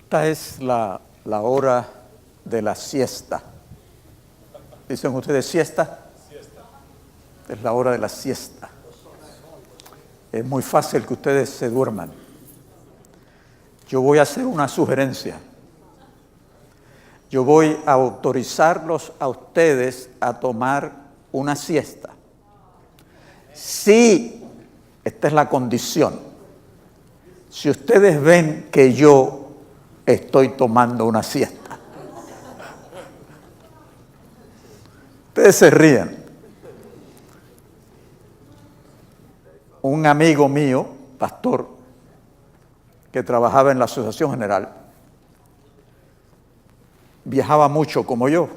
Esta es la hora de la siesta. ¿Dicen ustedes siesta? Siesta. Es la hora de la siesta. Es muy fácil que ustedes se duerman. Yo voy a hacer una sugerencia. Yo voy a autorizarlos a ustedes a tomar una siesta. Sí, esta es la condición. Si ustedes ven que yo estoy tomando una siesta. Ustedes se ríen. Un amigo mío, pastor, que trabajaba en la Asociación General, viajaba mucho como yo,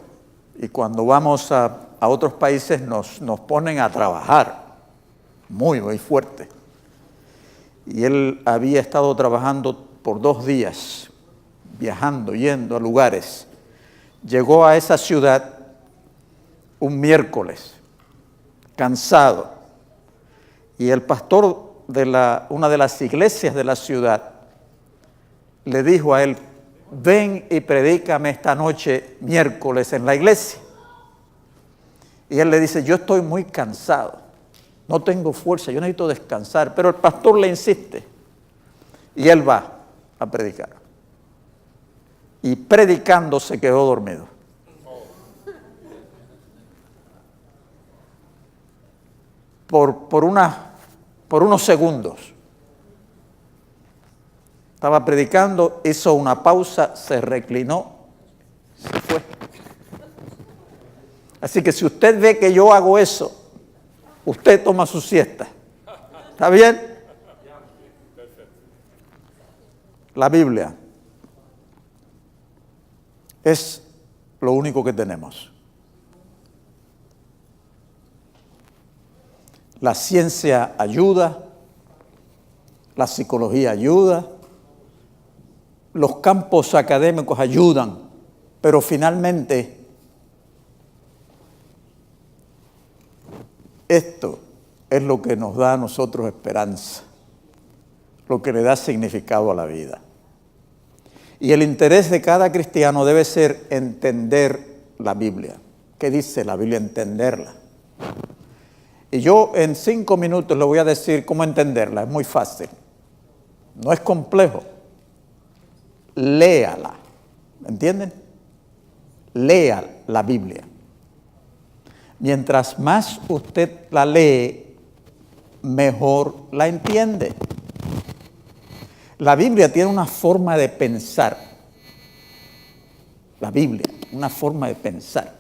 y cuando vamos a otros países nos ponen a trabajar muy fuerte. Y él había estado trabajando por 2 días, viajando, yendo a lugares. Llegó a esa ciudad un miércoles, cansado, y el pastor de una de las iglesias de la ciudad le dijo a él: ven y predícame esta noche miércoles en la iglesia. Y él le dice: yo estoy muy cansado, no tengo fuerza, yo necesito descansar. Pero el pastor le insiste y él va a predicar. Y predicando se quedó dormido. Por unos segundos. Estaba predicando, hizo una pausa, se reclinó, se fue. Así que si usted ve que yo hago eso, usted toma su siesta. ¿Está bien? La Biblia es lo único que tenemos. La ciencia ayuda, la psicología ayuda, los campos académicos ayudan, pero finalmente esto es lo que nos da a nosotros esperanza, lo que le da significado a la vida. Y el interés de cada cristiano debe ser entender la Biblia. ¿Qué dice la Biblia? Entenderla. Y yo en 5 minutos le voy a decir cómo entenderla. Es muy fácil. No es complejo. Léala. ¿Me entienden? Lea la Biblia. Mientras más usted la lee, mejor la entiende. La Biblia tiene una forma de pensar. La Biblia, una forma de pensar.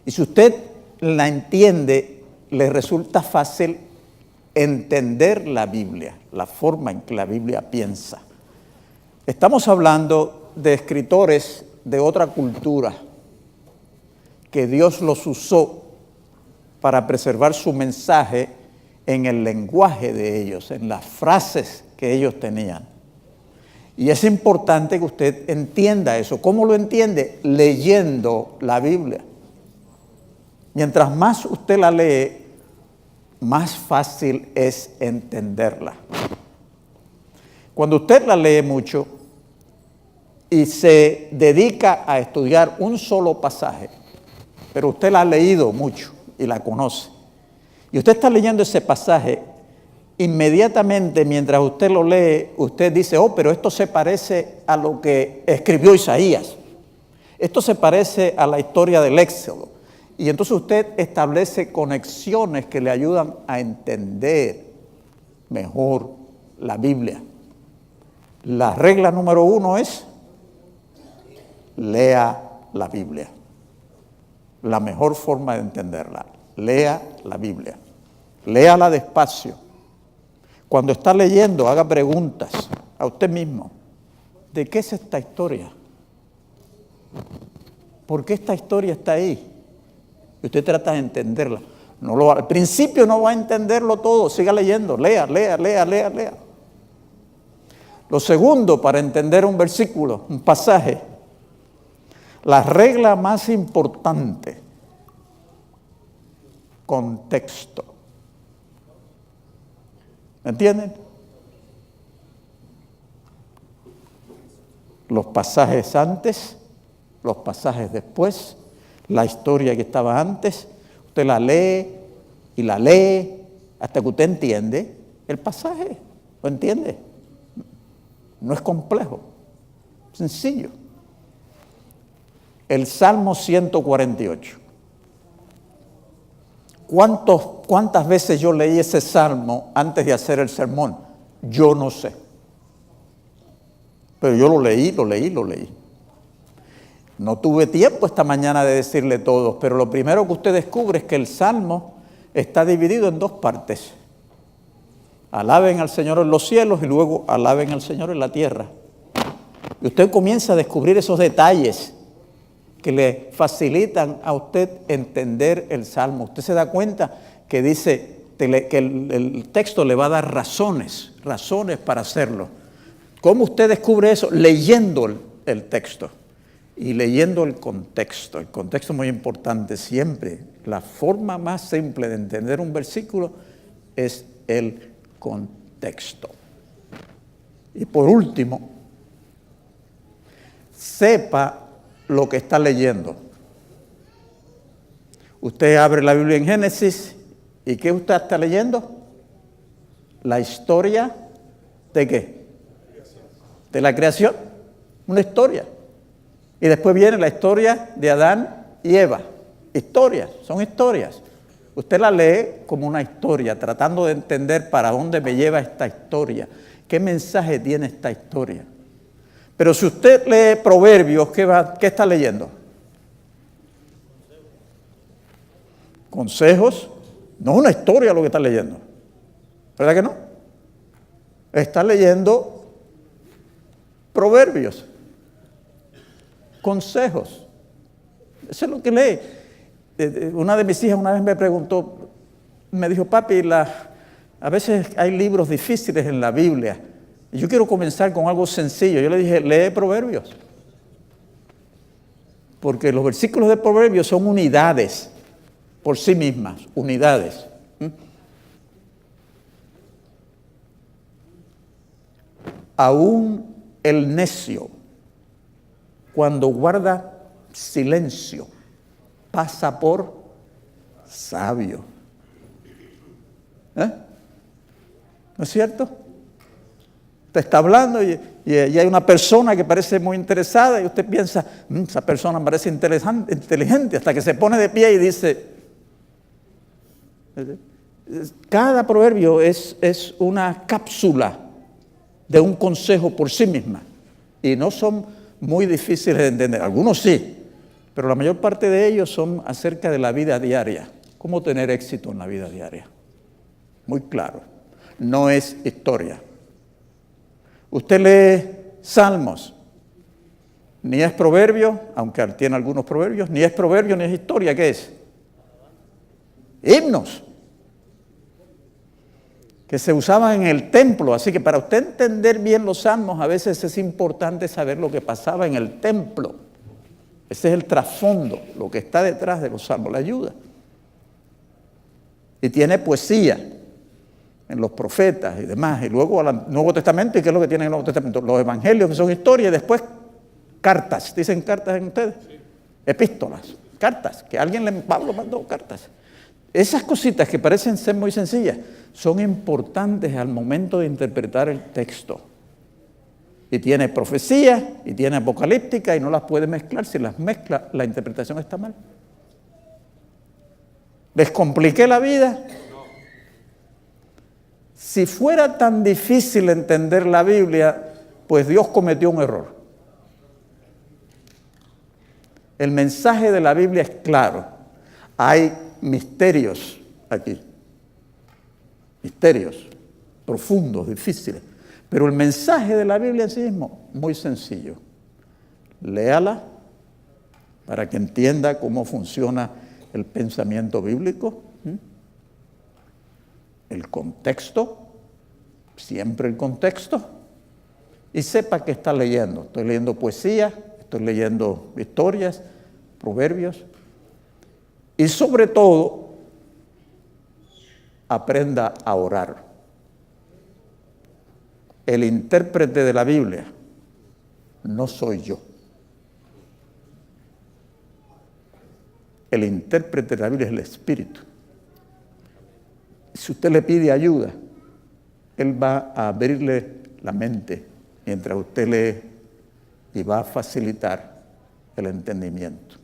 Y si usted la entiende, le resulta fácil entender la Biblia, la forma en que la Biblia piensa. Estamos hablando de escritores de otra cultura que Dios los usó para preservar su mensaje en el lenguaje de ellos, en las frases que ellos tenían. Y es importante que usted entienda eso. ¿Cómo lo entiende? Leyendo la Biblia. Mientras más usted la lee, más fácil es entenderla. Cuando usted la lee mucho y se dedica a estudiar un solo pasaje, pero usted la ha leído mucho y la conoce, y usted está leyendo ese pasaje, inmediatamente mientras usted lo lee, usted dice: oh, pero esto se parece a lo que escribió Isaías. Esto se parece a la historia del Éxodo. Y entonces usted establece conexiones que le ayudan a entender mejor la Biblia. La regla número 1 es: lea la Biblia. La mejor forma de entenderla. Lea la Biblia. Léala despacio. Cuando está leyendo, haga preguntas a usted mismo. ¿De qué es esta historia? ¿Por qué esta historia está ahí? Y usted trata de entenderla. Al principio no va a entenderlo todo. Siga leyendo. Lea. Lo segundo, para entender un versículo, un pasaje, la regla más importante: contexto. ¿Me entienden? los pasajes antes, los pasajes después, la historia que estaba antes. Usted la lee y la lee hasta que usted entiende el pasaje. ¿Lo entiende? No es complejo, sencillo. El Salmo 148. ¿Cuántas veces yo leí ese salmo antes de hacer el sermón? Yo no sé. Pero yo lo leí. No tuve tiempo esta mañana de decirle todos, pero lo primero que usted descubre es que el salmo está dividido en dos partes. Alaben al Señor en los cielos y luego alaben al Señor en la tierra. Y usted comienza a descubrir esos detalles que le facilitan a usted entender el Salmo. Usted se da cuenta que dice que el texto le va a dar razones para hacerlo. ¿Cómo usted descubre eso? Leyendo el texto y leyendo el contexto. El contexto es muy importante siempre. La forma más simple de entender un versículo es el contexto. Y por último, sepa lo que está leyendo. Usted abre la Biblia en Génesis y ¿qué usted está leyendo? La historia ¿de qué? De la creación. Una historia. Y después viene la historia de Adán y Eva. Historias, son historias. Usted la lee como una historia, tratando de entender para dónde me lleva esta historia. ¿Qué mensaje tiene esta historia? Pero si usted lee Proverbios, ¿qué está leyendo? Consejos. No es una historia lo que está leyendo. ¿Verdad que no? Está leyendo Proverbios. Consejos. Eso es lo que lee. Una de mis hijas una vez me preguntó, me dijo, papi, a veces hay libros difíciles en la Biblia. Yo quiero comenzar con algo sencillo. Yo le dije, lee Proverbios. Porque los versículos de Proverbios son unidades por sí mismas, unidades. Aún el necio, cuando guarda silencio, pasa por sabio. ¿No es cierto? Usted está hablando y hay una persona que parece muy interesada y usted piensa, esa persona parece inteligente, hasta que se pone de pie y dice, cada proverbio es una cápsula de un consejo por sí misma y no son muy difíciles de entender. Algunos sí, pero la mayor parte de ellos son acerca de la vida diaria, cómo tener éxito en la vida diaria. Muy claro, no es historia. Usted lee Salmos, ni es proverbio, aunque tiene algunos proverbios, ni es proverbio ni es historia, ¿qué es? Himnos, que se usaban en el templo, así que para usted entender bien los salmos, a veces es importante saber lo que pasaba en el templo. Ese es el trasfondo, lo que está detrás de los salmos, la ayuda. Y tiene poesía en los profetas y demás, y luego al Nuevo Testamento. ¿Y qué es lo que tiene el Nuevo Testamento? Los evangelios, que son historias, y después cartas. ¿Dicen cartas en ustedes? Sí. Epístolas, cartas, que Pablo mandó cartas. Esas cositas que parecen ser muy sencillas son importantes al momento de interpretar el texto. Y tiene profecía y tiene apocalíptica y no las puede mezclar. Si las mezcla, la interpretación está mal. ¿Les compliqué la vida? Si fuera tan difícil entender la Biblia, pues Dios cometió un error. El mensaje de la Biblia es claro. Hay misterios aquí. Misterios profundos, difíciles. Pero el mensaje de la Biblia en sí mismo, muy sencillo. Léala para que entienda cómo funciona el pensamiento bíblico. El contexto, siempre el contexto, y sepa que está leyendo. Estoy leyendo poesía, estoy leyendo historias, proverbios, y sobre todo, aprenda a orar. El intérprete de la Biblia no soy yo. El intérprete de la Biblia es el Espíritu. Si usted le pide ayuda, Él va a abrirle la mente mientras usted lee y va a facilitar el entendimiento.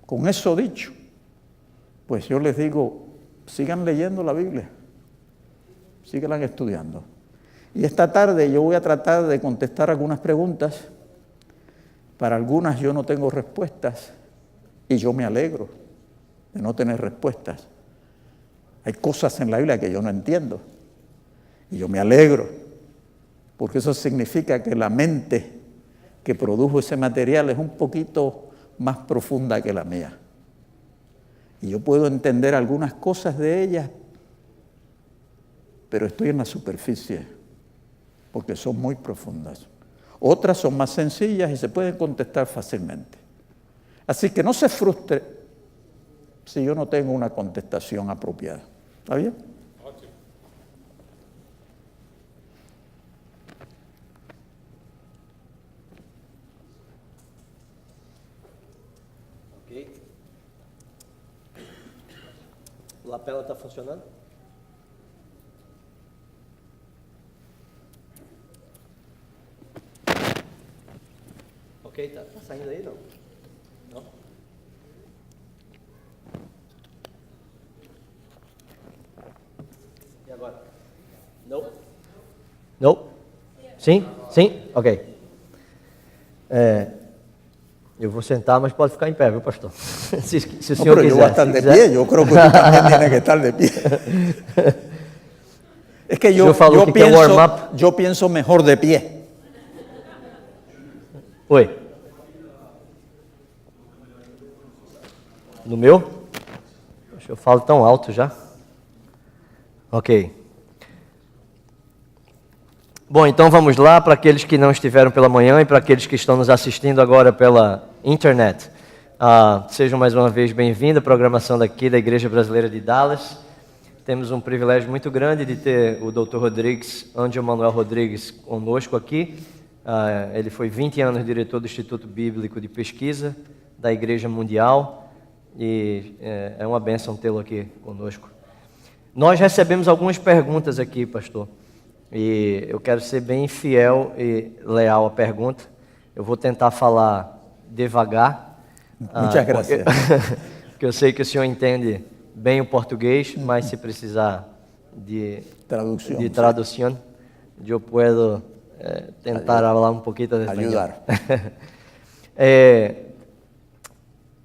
Con eso dicho, pues yo les digo, sigan leyendo la Biblia, síganla estudiando. Y esta tarde yo voy a tratar de contestar algunas preguntas. Para algunas yo no tengo respuestas y yo me alegro de no tener respuestas. Hay cosas en la Biblia que yo no entiendo y yo me alegro, porque eso significa que la mente que produjo ese material es un poquito más profunda que la mía. Y yo puedo entender algunas cosas de ellas, pero estoy en la superficie, porque son muy profundas. Otras son más sencillas y se pueden contestar fácilmente. Así que no se frustre si yo no tengo una contestación apropiada. ¿Está bien? Ok. O lapela está funcionando? Ok, tá saindo aí, não? Não? E agora? Não? Não? Sim? Sim? Ok. Eu vou sentar, mas pode ficar em pé, viu, pastor? se o senhor pero quiser. yo voy a estar de pie, yo creo que tú también tienes que estar de pie. Es que yo pienso mejor de pie. Oi. No meu? Acho que eu falo tão alto já. Ok. Bom, então vamos lá para aqueles que não estiveram pela manhã e para aqueles que estão nos assistindo agora pela internet. Sejam mais uma vez bem-vindos à programação daqui da Igreja Brasileira de Dallas. Temos um privilégio muito grande de ter o Dr. Rodrigues, Ângelo Manuel Rodrigues, conosco aqui. Ele foi 20 anos diretor do Instituto Bíblico de Pesquisa da Igreja Mundial e é uma bênção tê-lo aqui conosco. Nós recebemos algumas perguntas aqui, pastor, e eu quero ser bem fiel e leal à pergunta. Eu vou tentar falar devagar, porque eu sei que o senhor entende bem o português, mas se precisar de tradução, eu posso tentar falar um pouquinho de espanhol.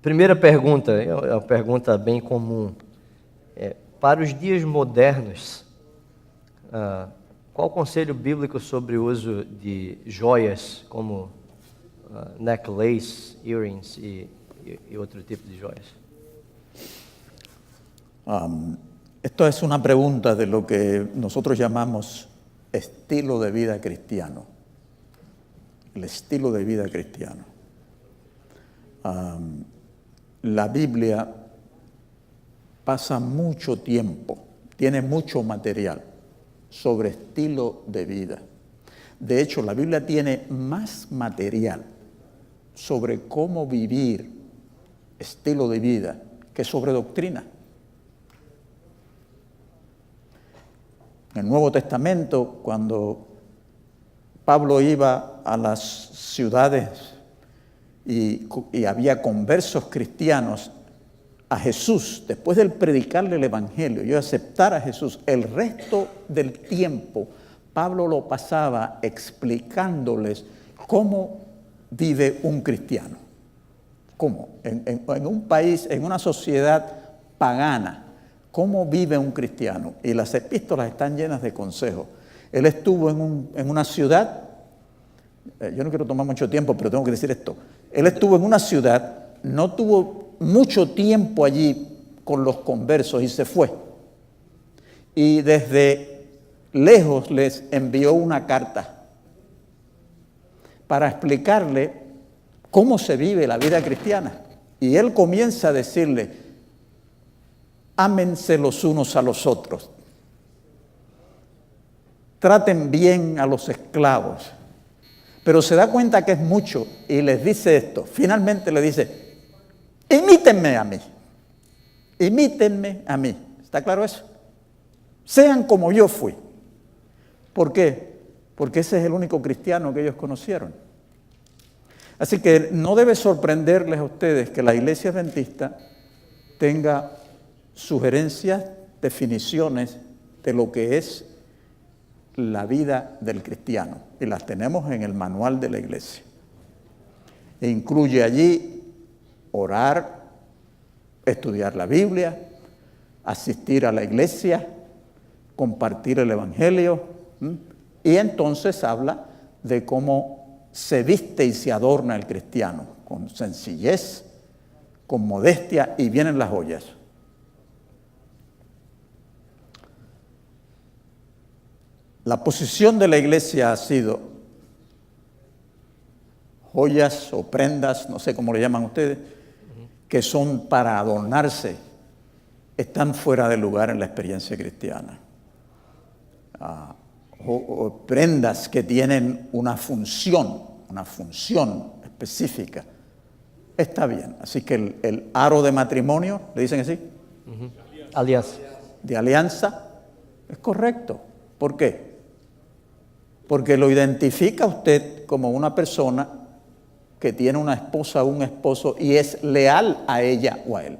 Primeira pergunta, é uma pergunta bem comum. Para os dias modernos, qual o conselho bíblico sobre o uso de joias como necklace, earrings e outro tipo de joias? Esto es una pregunta de lo que nosotros llamamos estilo de vida cristiano. El estilo de vida cristiano. La Biblia pasa mucho tiempo, tiene mucho material sobre estilo de vida. De hecho, la Biblia tiene más material sobre cómo vivir estilo de vida que sobre doctrina. En el Nuevo Testamento, cuando Pablo iba a las ciudades y había conversos cristianos a Jesús, después de predicarle el Evangelio y aceptar a Jesús, el resto del tiempo Pablo lo pasaba explicándoles cómo vive un cristiano. ¿Cómo? En un país, en una sociedad pagana, ¿cómo vive un cristiano? Y las epístolas están llenas de consejos. Él estuvo en una ciudad, yo no quiero tomar mucho tiempo, pero tengo que decir esto. Él estuvo en una ciudad, no tuvo mucho tiempo allí con los conversos y se fue. Y desde lejos les envió una carta para explicarle cómo se vive la vida cristiana. Y él comienza a decirle, ámense los unos a los otros, traten bien a los esclavos, Pero se da cuenta que es mucho y les dice esto. Finalmente le dice, imítenme a mí. Imítenme a mí. ¿Está claro eso? Sean como yo fui. ¿Por qué? Porque ese es el único cristiano que ellos conocieron. Así que no debe sorprenderles a ustedes que la Iglesia Adventista tenga sugerencias, definiciones de lo que es la vida del cristiano. Y las tenemos en el manual de la Iglesia. E incluye allí orar, estudiar la Biblia, asistir a la iglesia, compartir el Evangelio, y entonces habla de cómo se viste y se adorna el cristiano, con sencillez, con modestia, y vienen las joyas. La posición de la iglesia ha sido joyas o prendas, no sé cómo le llaman ustedes, que son para adornarse, están fuera de lugar en la experiencia cristiana. O prendas que tienen una función específica, está bien. Así que el aro de matrimonio, ¿le dicen así? Aliança. De alianza, es correcto. ¿Por qué? Porque lo identifica usted como una persona que tiene una esposa o un esposo y es leal a ella o a él.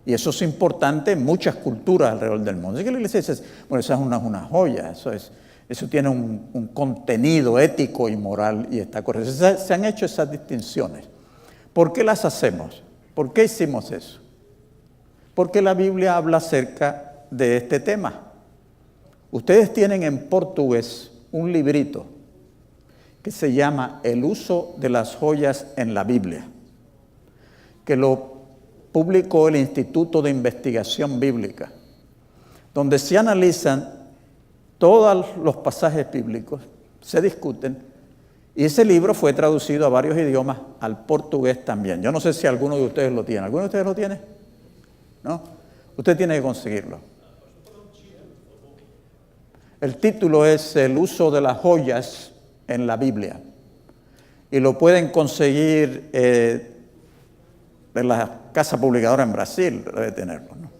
Y eso es importante en muchas culturas alrededor del mundo. Así que la iglesia dice, bueno, esa es una joya, eso tiene un contenido ético y moral y está correcto. Se han hecho esas distinciones. ¿Por qué las hacemos? ¿Por qué hicimos eso? Porque la Biblia habla acerca de este tema. Ustedes tienen en portugués un librito que se llama El uso de las joyas en la Biblia, que lo publicó el Instituto de Investigación Bíblica, donde se analizan todos los pasajes bíblicos, se discuten, y ese libro fue traducido a varios idiomas, al portugués también. Yo no sé si alguno de ustedes lo tiene. ¿Alguno de ustedes lo tiene? ¿No? Usted tiene que conseguirlo. El título es El uso de las joyas en la Biblia. Y lo pueden conseguir en la casa publicadora en Brasil, debe tenerlo, ¿no?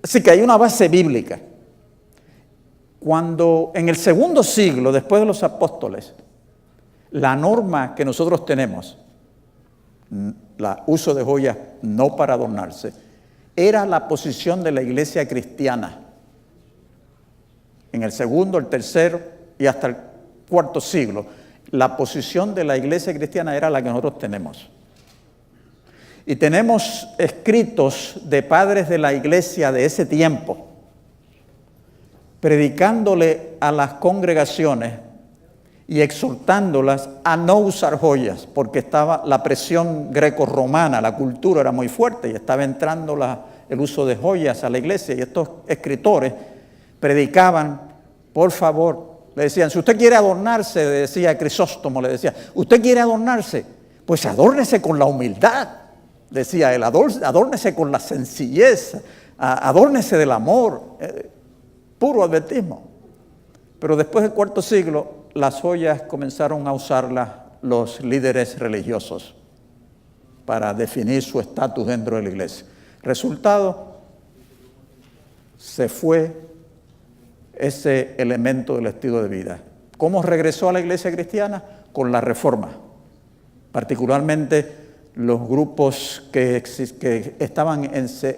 Así que hay una base bíblica. Cuando en el segundo siglo, después de los apóstoles, la norma que nosotros tenemos, el uso de joyas no para adornarse, era la posición de la iglesia cristiana. En el segundo, el tercero y hasta el cuarto siglo, la posición de la iglesia cristiana era la que nosotros tenemos. Y tenemos escritos de padres de la iglesia de ese tiempo, predicándole a las congregaciones y exhortándolas a no usar joyas, porque estaba la presión greco-romana, la cultura era muy fuerte y estaba entrando el uso de joyas a la iglesia. Y estos escritores predicaban, por favor, le decían, si usted quiere adornarse, decía Crisóstomo, le decía, usted quiere adornarse, pues adórnese con la humildad, decía él, adórnese con la sencillez, adórnese del amor, puro adventismo. Pero después del cuarto siglo, las joyas comenzaron a usarlas los líderes religiosos para definir su estatus dentro de la iglesia. Resultado, se fue ese elemento del estilo de vida. ¿Cómo regresó a la iglesia cristiana? Con la reforma. Particularmente los grupos que estaban,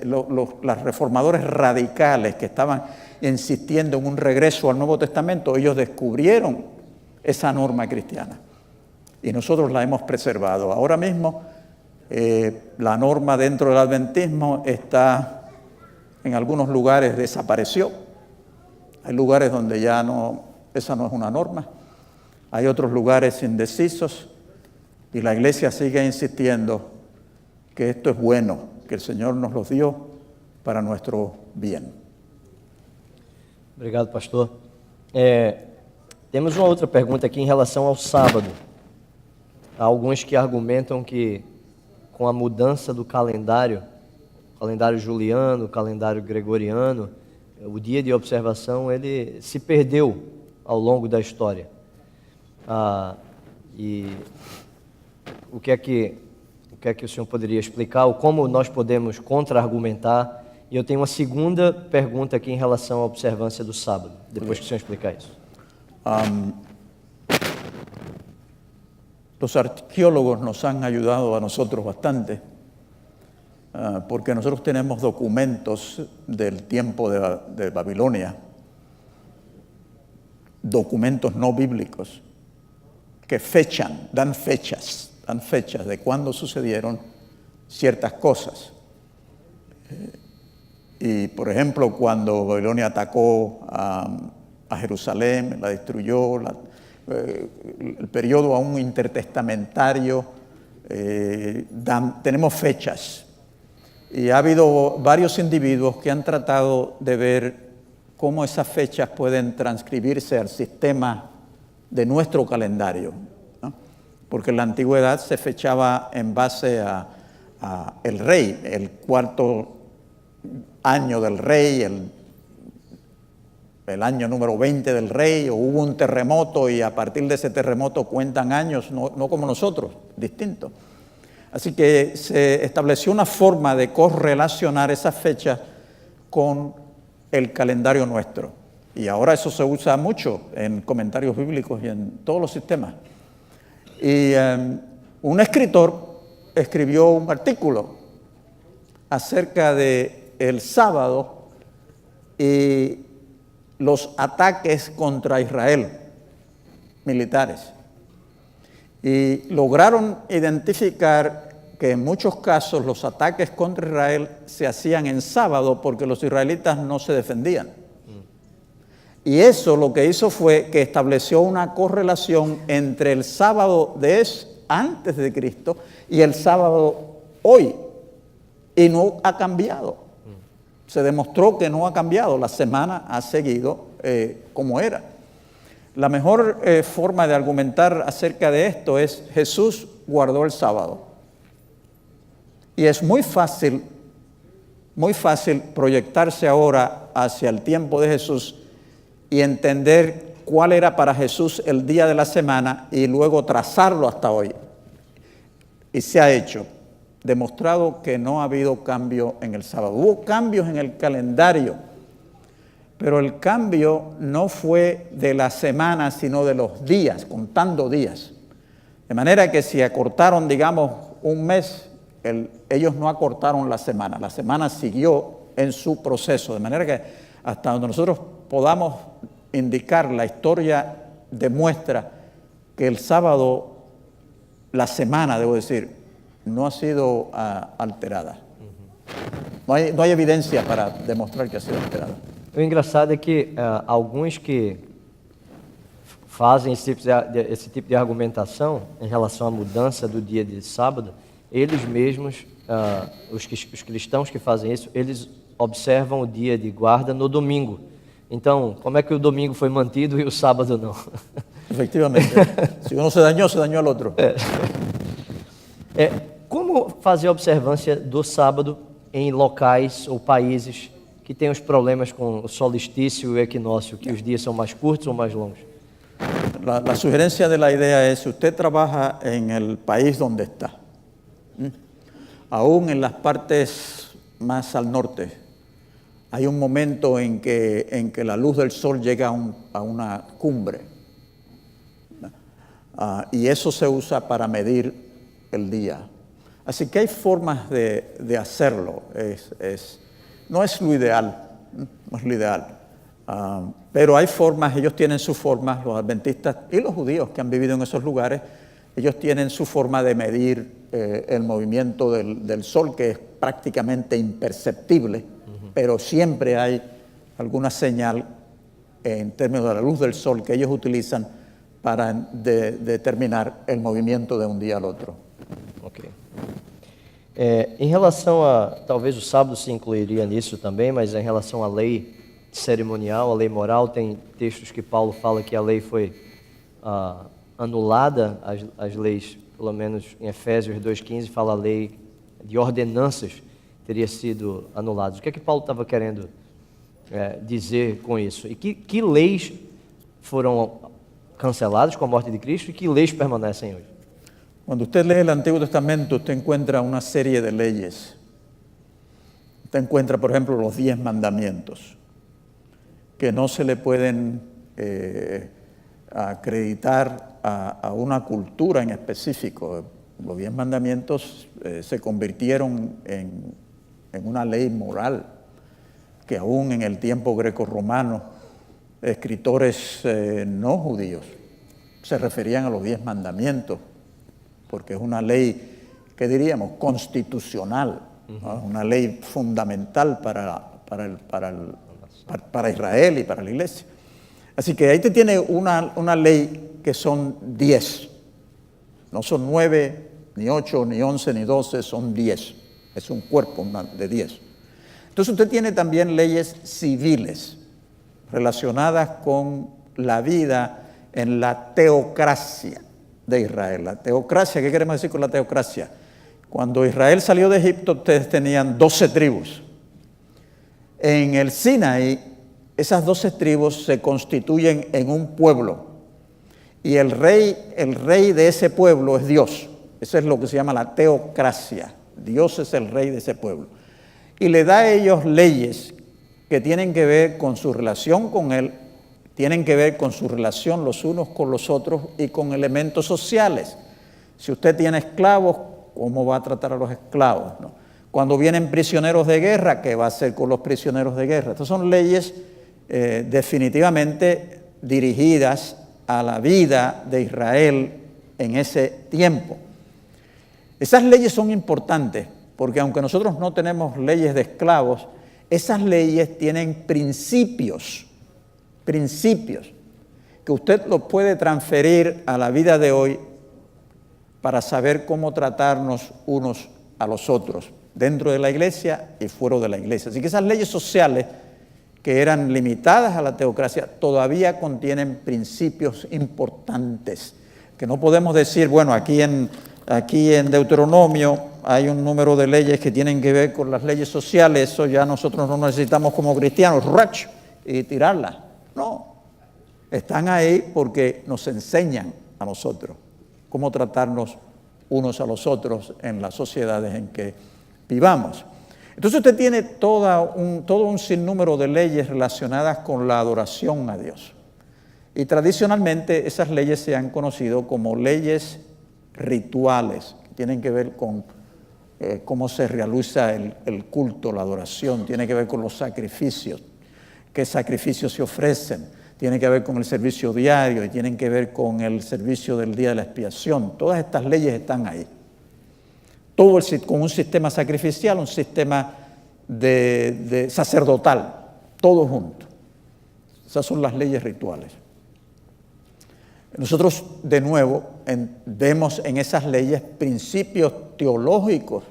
los reformadores radicales que estaban insistiendo en un regreso al Nuevo Testamento, ellos descubrieron esa norma cristiana y nosotros la hemos preservado. Ahora mismo la norma dentro del adventismo está en algunos lugares desapareció. Hay lugares donde ya esa no es una norma. Hay otros lugares indecisos y la iglesia sigue insistiendo que esto es bueno, que el Señor nos los dio para nuestro bien. Obrigado, pastor. Temos uma outra pergunta aqui em relação ao sábado. Há alguns que argumentam que com a mudança do calendário juliano, calendário gregoriano, o dia de observação ele se perdeu ao longo da história. E o que é que o senhor poderia explicar, ou como nós podemos contra-argumentar? E eu tenho uma segunda pergunta aqui em relação à observância do sábado, depois que o senhor explicar isso. Los arqueólogos nos han ayudado a nosotros bastante, porque nosotros tenemos documentos del tiempo de Babilonia, documentos no bíblicos, que dan fechas de cuándo sucedieron ciertas cosas. Y, por ejemplo, cuando Babilonia atacó a Jerusalén, la destruyó, el periodo aún intertestamentario, tenemos fechas. Y ha habido varios individuos que han tratado de ver cómo esas fechas pueden transcribirse al sistema de nuestro calendario, ¿no? Porque en la antigüedad se fechaba en base a el rey, el cuarto año del rey, el año número 20 del rey, o hubo un terremoto y a partir de ese terremoto cuentan años, no como nosotros, distinto. Así que se estableció una forma de correlacionar esas fechas con el calendario nuestro. Y ahora eso se usa mucho en comentarios bíblicos y en todos los sistemas. Y un escritor escribió un artículo acerca del sábado y los ataques contra Israel, militares. Y lograron identificar que en muchos casos los ataques contra Israel se hacían en sábado porque los israelitas no se defendían. Y eso lo que hizo fue que estableció una correlación entre el sábado antes de Cristo y el sábado hoy. Y no ha cambiado. Se demostró que no ha cambiado. La semana ha seguido como era. La mejor forma de argumentar acerca de esto es: Jesús guardó el sábado. Y es muy fácil proyectarse ahora hacia el tiempo de Jesús y entender cuál era para Jesús el día de la semana y luego trazarlo hasta hoy. Y se ha hecho, demostrado que no ha habido cambio en el sábado. Hubo cambios en el calendario, pero el cambio no fue de la semana, sino de los días, contando días. De manera que si acortaron, digamos, un mes, ellos no acortaron la semana siguió en su proceso. De manera que hasta donde nosotros podamos indicar, la historia demuestra que el sábado, la semana, debo decir, no ha sido alterada. No hay evidencia para demostrar que ha sido alterada. O engraçado é que alguns que fazem esse tipo de argumentação em relação à mudança do dia de sábado, eles mesmos, os cristãos que fazem isso, eles observam o dia de guarda no domingo. Então, como é que o domingo foi mantido e o sábado não? Efectivamente. Se uno se dañó el otro. Como fazer a observância do sábado em locais ou países que têm os problemas com o solstício e o equinócio, que os dias são mais curtos ou mais longos? La sugerencia de la idea es: usted trabaja en el país donde está, aún en las partes más al norte, hay un momento en que la luz del sol llega a una cumbre, y eso se usa para medir el día. Así que hay formas de hacerlo. No es lo ideal, pero hay formas. Ellos tienen sus formas, los adventistas y los judíos que han vivido en esos lugares. Ellos tienen su forma de medir el movimiento del sol, que es prácticamente imperceptible, pero siempre hay alguna señal en términos de la luz del sol que ellos utilizan para determinar el movimiento de un día al otro. Ok. Em relação a, talvez o sábado se incluiria nisso também, mas em relação à lei cerimonial, a lei moral, tem textos que Paulo fala que a lei foi anulada, as leis, pelo menos em Efésios 2,15 fala a lei de ordenanças teria sido anulada. O que é que Paulo estava querendo dizer com isso? E que leis foram cancelados com a morte de Cristo e que leis permanecem hoje. Cuando usted lee el Antiguo Testamento, usted encuentra una serie de leyes. Usted encuentra, por ejemplo, los 10 mandamientos, que no se le pueden acreditar a una cultura en específico. Los 10 mandamientos se convirtieron en una ley moral, que aún en el tiempo greco-romano, escritores no judíos se referían a los 10 mandamientos, porque es una ley, ¿qué diríamos?, constitucional, ¿no? Una ley fundamental para Israel y para la iglesia. Así que ahí te tiene una ley que son 10. No son 9, ni 8, ni 11, ni 12, son 10. Es un cuerpo de 10. Entonces usted tiene también leyes civiles relacionadas con la vida en la teocracia de Israel. La teocracia, ¿qué queremos decir con la teocracia? Cuando Israel salió de Egipto, ustedes tenían 12 tribus. En el Sinaí, esas 12 tribus se constituyen en un pueblo. Y el rey de ese pueblo es Dios. Eso es lo que se llama la teocracia. Dios es el rey de ese pueblo. Y le da a ellos leyes que tienen que ver con su relación con Él, tienen que ver con su relación los unos con los otros y con elementos sociales. Si usted tiene esclavos, ¿cómo va a tratar a los esclavos?, ¿no? Cuando vienen prisioneros de guerra, ¿qué va a hacer con los prisioneros de guerra? Estas son leyes definitivamente dirigidas a la vida de Israel en ese tiempo. Esas leyes son importantes porque aunque nosotros no tenemos leyes de esclavos, esas leyes tienen principios que usted los puede transferir a la vida de hoy para saber cómo tratarnos unos a los otros, dentro de la iglesia y fuera de la iglesia. Así que esas leyes sociales que eran limitadas a la teocracia todavía contienen principios importantes, que no podemos decir, bueno, aquí en Deuteronomio hay un número de leyes que tienen que ver con las leyes sociales, eso ya nosotros no necesitamos como cristianos, ¡rach!, y tirarlas. No, están ahí porque nos enseñan a nosotros cómo tratarnos unos a los otros en las sociedades en que vivamos. Entonces usted tiene todo un sinnúmero de leyes relacionadas con la adoración a Dios. Y tradicionalmente esas leyes se han conocido como leyes rituales, que tienen que ver con cómo se realiza el culto, la adoración, tiene que ver con los sacrificios, qué sacrificios se ofrecen, tiene que ver con el servicio diario y tienen que ver con el servicio del día de la expiación. Todas estas leyes están ahí. Todo con un sistema sacrificial, un sistema de sacerdotal, todo junto. Esas son las leyes rituales. Nosotros, de nuevo, vemos en esas leyes principios teológicos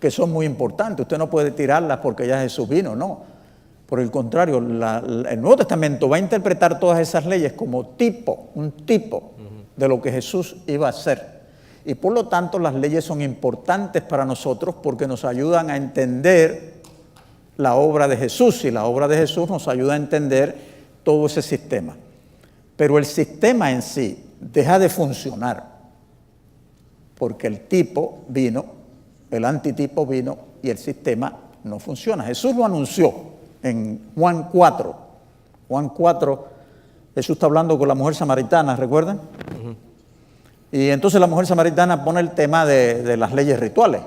que son muy importantes. Usted no puede tirarlas porque ya Jesús vino, no. Por el contrario, el Nuevo Testamento va a interpretar todas esas leyes como un tipo de lo que Jesús iba a hacer. Y por lo tanto, las leyes son importantes para nosotros porque nos ayudan a entender la obra de Jesús, y la obra de Jesús nos ayuda a entender todo ese sistema. Pero el sistema en sí deja de funcionar porque el tipo vino, el antitipo vino y el sistema no funciona. Jesús lo anunció en Juan 4. Juan 4, Jesús está hablando con la mujer samaritana, ¿recuerdan? Uh-huh. Y entonces la mujer samaritana pone el tema de las leyes rituales.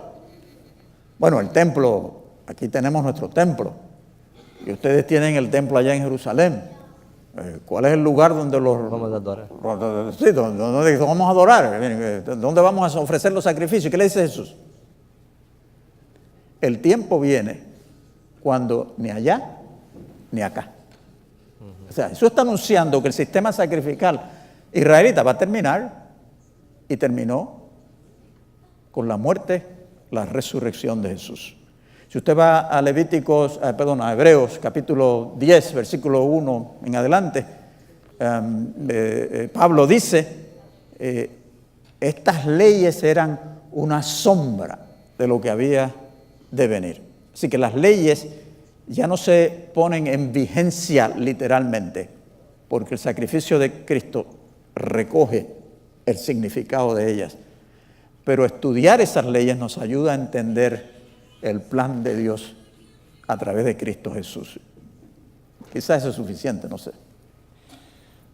Bueno, el templo, aquí tenemos nuestro templo, y ustedes tienen el templo allá en Jerusalén. ¿Cuál es el lugar donde vamos a adorar? Sí, donde vamos a adorar, donde vamos a ofrecer los sacrificios. ¿Qué le dice Jesús? El tiempo viene cuando ni allá ni acá. O sea, Jesús está anunciando que el sistema sacrificial israelita va a terminar, y terminó con la muerte, la resurrección de Jesús. Si usted va a a Hebreos capítulo 10, versículo 1 en adelante, Pablo dice, estas leyes eran una sombra de lo que había de venir. Así que las leyes ya no se ponen en vigencia literalmente, porque el sacrificio de Cristo recoge el significado de ellas. Pero estudiar esas leyes nos ayuda a entender el plan de Dios a través de Cristo Jesús. Quizás isso é suficiente, não sei.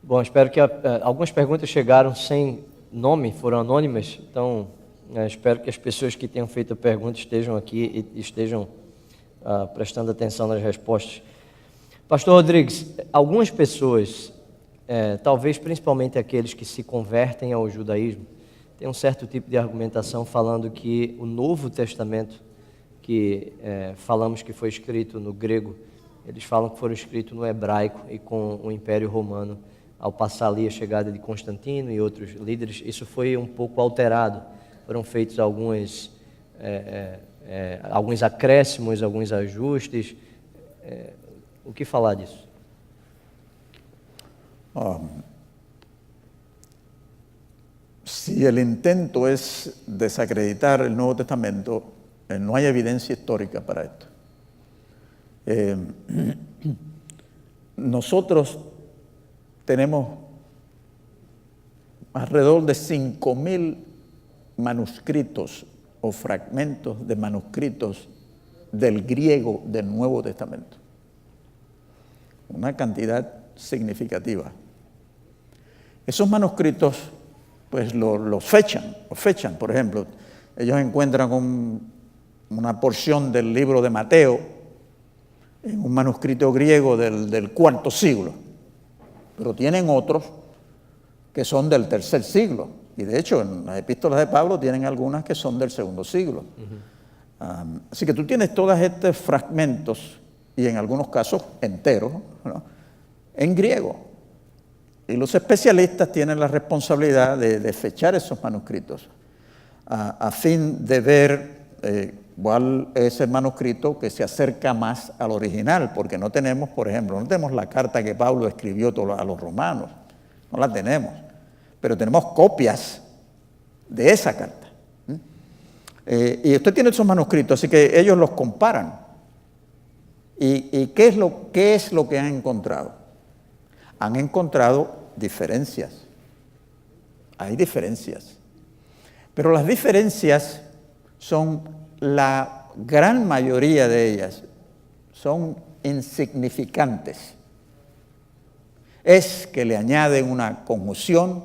Bom, espero que algumas perguntas chegaram sem nome, foram anônimas, então espero que as pessoas que tenham feito a pergunta estejam aqui e estejam prestando atenção nas respostas. Pastor Rodrigues, algumas pessoas, talvez principalmente aqueles que se convertem ao judaísmo, têm um certo tipo de argumentação falando que o Novo Testamento, que falamos que foi escrito no grego, eles falam que foram escritos no hebraico e com o Império Romano, ao passar ali a chegada de Constantino e outros líderes, isso foi um pouco alterado. Foram feitos alguns acréscimos, alguns ajustes. O que falar disso? Si el intento es desacreditar el Nuevo Testamento, no hay evidencia histórica para esto. Nosotros tenemos alrededor de 5,000 manuscritos o fragmentos de manuscritos del griego del Nuevo Testamento. Una cantidad significativa. Esos manuscritos pues los fechan. Por ejemplo, ellos encuentran una porción del libro de Mateo en un manuscrito griego del IV siglo, pero tienen otros que son del III siglo, y de hecho en las epístolas de Pablo tienen algunas que son del II siglo. Así que tú tienes todos estos fragmentos, y en algunos casos enteros, ¿no?, en griego. Y los especialistas tienen la responsabilidad de fechar esos manuscritos a fin de ver cuál es el manuscrito que se acerca más al original, porque no tenemos, por ejemplo, no tenemos la carta que Pablo escribió a los romanos, no la tenemos, pero tenemos copias de esa carta. Y usted tiene esos manuscritos, así que ellos los comparan. ¿Y qué es lo que han encontrado? Han encontrado diferencias. Hay diferencias. Pero las diferencias son, la gran mayoría de ellas, son insignificantes. Es que le añaden una conjunción,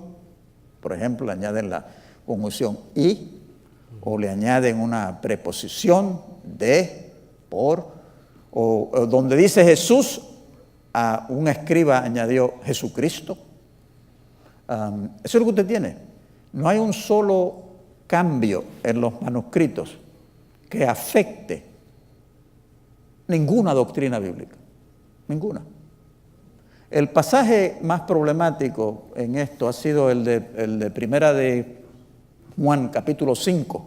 por ejemplo, le añaden la conjunción y, o le añaden una preposición de, por, o donde dice Jesús, a un escriba añadió Jesucristo. Eso es lo que usted tiene. No hay un solo cambio en los manuscritos que afecte ninguna doctrina bíblica. Ninguna. El pasaje más problemático en esto ha sido el de Primera de Juan, capítulo 5,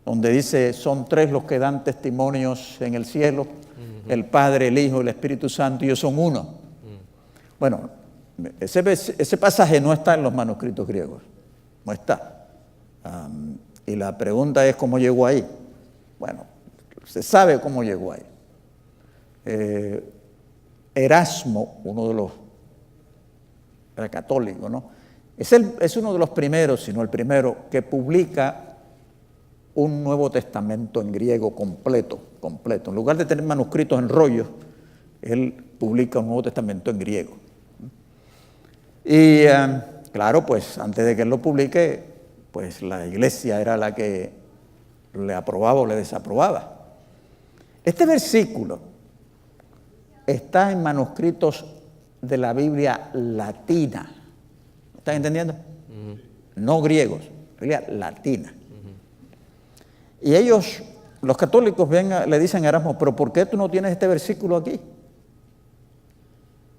donde dice, son 3 los que dan testimonios en el cielo, el Padre, el Hijo y el Espíritu Santo, y ellos son uno. Bueno, ese pasaje no está en los manuscritos griegos, no está. Y la pregunta es, ¿cómo llegó ahí? Bueno, se sabe cómo llegó ahí. Erasmo, uno de los, era católico, ¿no? Es uno de los primeros, si no el primero, que publica un Nuevo Testamento en griego completo. En lugar de tener manuscritos en rollos, él publica un Nuevo Testamento en griego. Y claro, pues antes de que él lo publique, pues la iglesia era la que le aprobaba o le desaprobaba. Este versículo está en manuscritos de la Biblia latina. ¿Están entendiendo? No griegos, Biblia latina. Y ellos, los católicos, le dicen a Erasmo, pero ¿por qué tú no tienes este versículo aquí?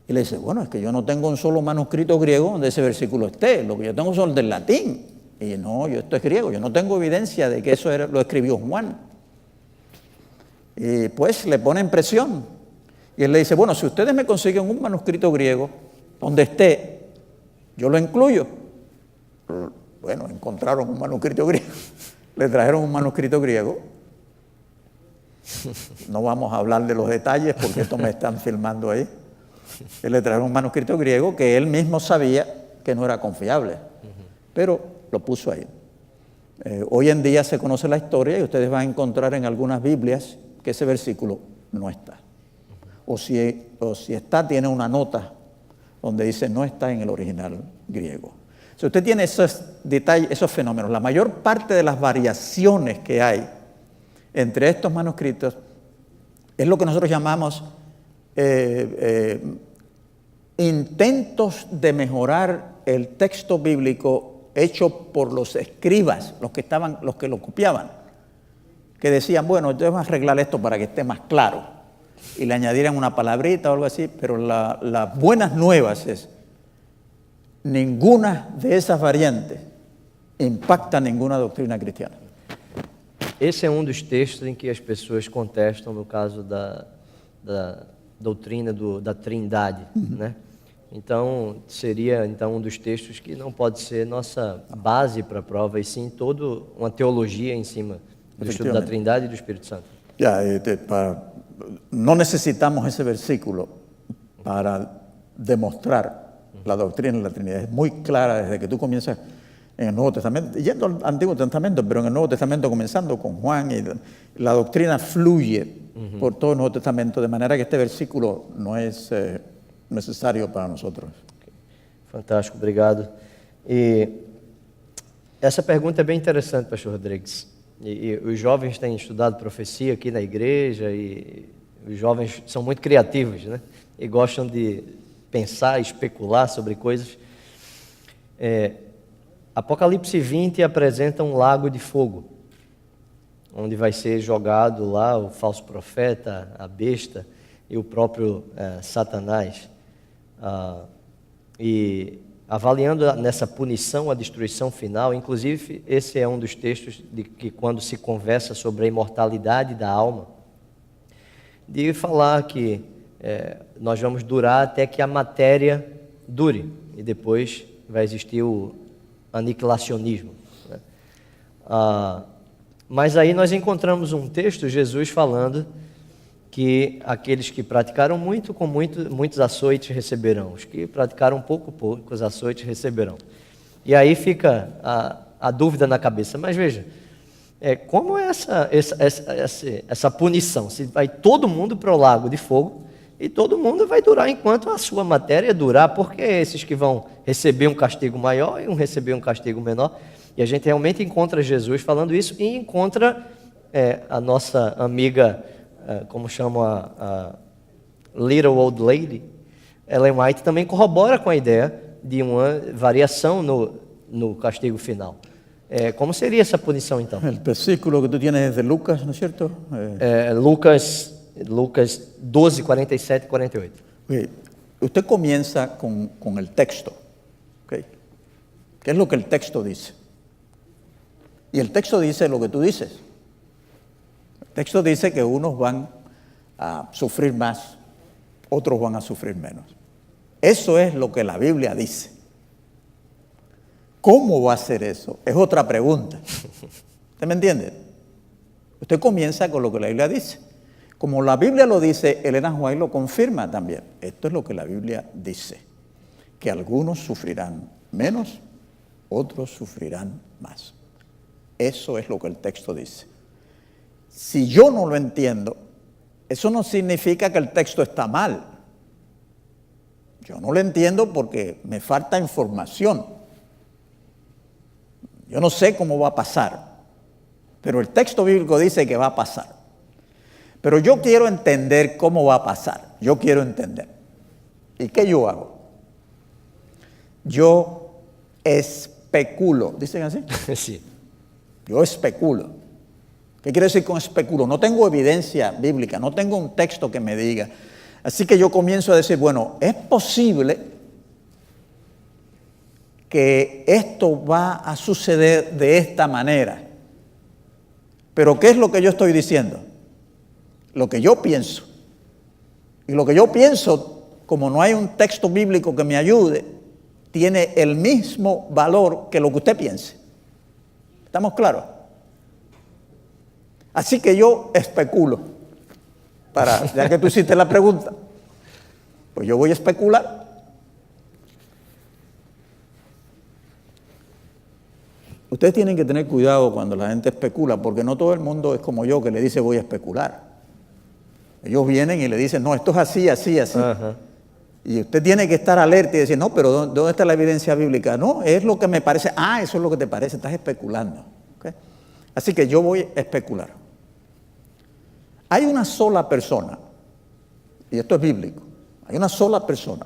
Y le dice, bueno, es que yo no tengo un solo manuscrito griego donde ese versículo esté, lo que yo tengo son del latín. Y no, esto es griego, yo no tengo evidencia de que eso lo escribió Juan. Y pues le ponen presión. Y él le dice, bueno, si ustedes me consiguen un manuscrito griego donde esté, yo lo incluyo. Bueno, encontraron un manuscrito griego. Le trajeron un manuscrito griego. No vamos a hablar de los detalles porque esto me están filmando ahí. Él le trajo un manuscrito griego que él mismo sabía que no era confiable, pero lo puso ahí. Hoy en día se conoce la historia y ustedes van a encontrar en algunas Biblias que ese versículo no está. O si está, tiene una nota donde dice no está en el original griego. Si usted tiene esos detalles, esos fenómenos, la mayor parte de las variaciones que hay entre estos manuscritos es lo que nosotros llamamos intentos de mejorar el texto bíblico hecho por los escribas, los que lo copiaban, que decían, bueno, yo voy a arreglar esto para que esté más claro, y le añadieran una palabrita o algo así, pero las buenas nuevas es, ninguna de esas variantes impacta ninguna doctrina cristiana. Esse é um dos textos em que as pessoas contestam no caso da doutrina da Trindade, né? Então, seria um dos textos que não pode ser nossa base para a prova, e sim toda uma teologia em cima do estudo da Trindade e do Espírito Santo. No necesitamos ese versículo para demostrar la doctrina de la Trinidad. Es muy clara desde que tú comienzas en el Nuevo Testamento, yendo al Antiguo Testamento, pero en el Nuevo Testamento comenzando con Juan, y la doctrina fluye por todo el Nuevo Testamento, de manera que este versículo no es necesário para nós. Fantástico, obrigado. E essa pergunta é bem interessante, pastor Rodrigues. E os jovens têm estudado profecia aqui na igreja, e os jovens são muito criativos, né? E gostam de pensar, especular sobre coisas. Apocalipse 20 apresenta um lago de fogo, onde vai ser jogado lá o falso profeta, a besta e o próprio Satanás. E avaliando nessa punição, a destruição final, inclusive esse é um dos textos de que quando se conversa sobre a imortalidade da alma, de falar que nós vamos durar até que a matéria dure, e depois vai existir o aniquilacionismo, né? Mas aí nós encontramos um texto, Jesus falando que aqueles que praticaram muito, com muitos açoites receberão. Os que praticaram poucos açoites receberão. E aí fica a dúvida na cabeça. Mas veja, como é essa punição? Se vai todo mundo para o lago de fogo, e todo mundo vai durar enquanto a sua matéria durar, porque esses que vão receber um castigo maior e receber um castigo menor. E a gente realmente encontra Jesus falando isso, e encontra a nossa amiga, como chama a Little Old Lady, Ellen White, também corrobora com a ideia de uma variação no castigo final. Como seria essa punição, então? O versículo que tu tienes de Lucas, ¿no es cierto? Lucas 12, 47 y 48. Okay. Usted comienza con el texto. ¿Okay? ¿Qué es lo que el texto dice? Y el texto dice lo que tú dices. El texto dice que unos van a sufrir más, otros van a sufrir menos. Eso es lo que la Biblia dice. ¿Cómo va a ser eso? Es otra pregunta. ¿Usted me entiende? Usted comienza con lo que la Biblia dice. Como la Biblia lo dice, Elena White lo confirma también. Esto es lo que la Biblia dice, que algunos sufrirán menos, otros sufrirán más. Eso es lo que el texto dice. Si yo no lo entiendo, eso no significa que el texto está mal. Yo no lo entiendo porque me falta información. Yo no sé cómo va a pasar, pero el texto bíblico dice que va a pasar. Pero yo quiero entender cómo va a pasar. Yo quiero entender. ¿Y qué yo hago? Yo especulo. ¿Dicen así? Sí. Yo especulo. ¿Qué quiere decir con especulo? No tengo evidencia bíblica, no tengo un texto que me diga. Así que yo comienzo a decir, bueno, es posible que esto va a suceder de esta manera. Pero ¿qué es lo que yo estoy diciendo? Lo que yo pienso. Y lo que yo pienso, como no hay un texto bíblico que me ayude, tiene el mismo valor que lo que usted piense. ¿Estamos claros? Así que yo especulo, ya que tú hiciste la pregunta. Pues yo voy a especular. Ustedes tienen que tener cuidado cuando la gente especula, porque no todo el mundo es como yo que le dice voy a especular. Ellos vienen y le dicen, no, esto es así, así, así. Aham. Y usted tiene que estar alerta y decir, no, pero ¿dónde está la evidencia bíblica? No, es lo que me parece. Ah, eso es lo que te parece, estás especulando. ¿Okay? Así que yo voy a especular. Hay una sola persona, y esto es bíblico, hay una sola persona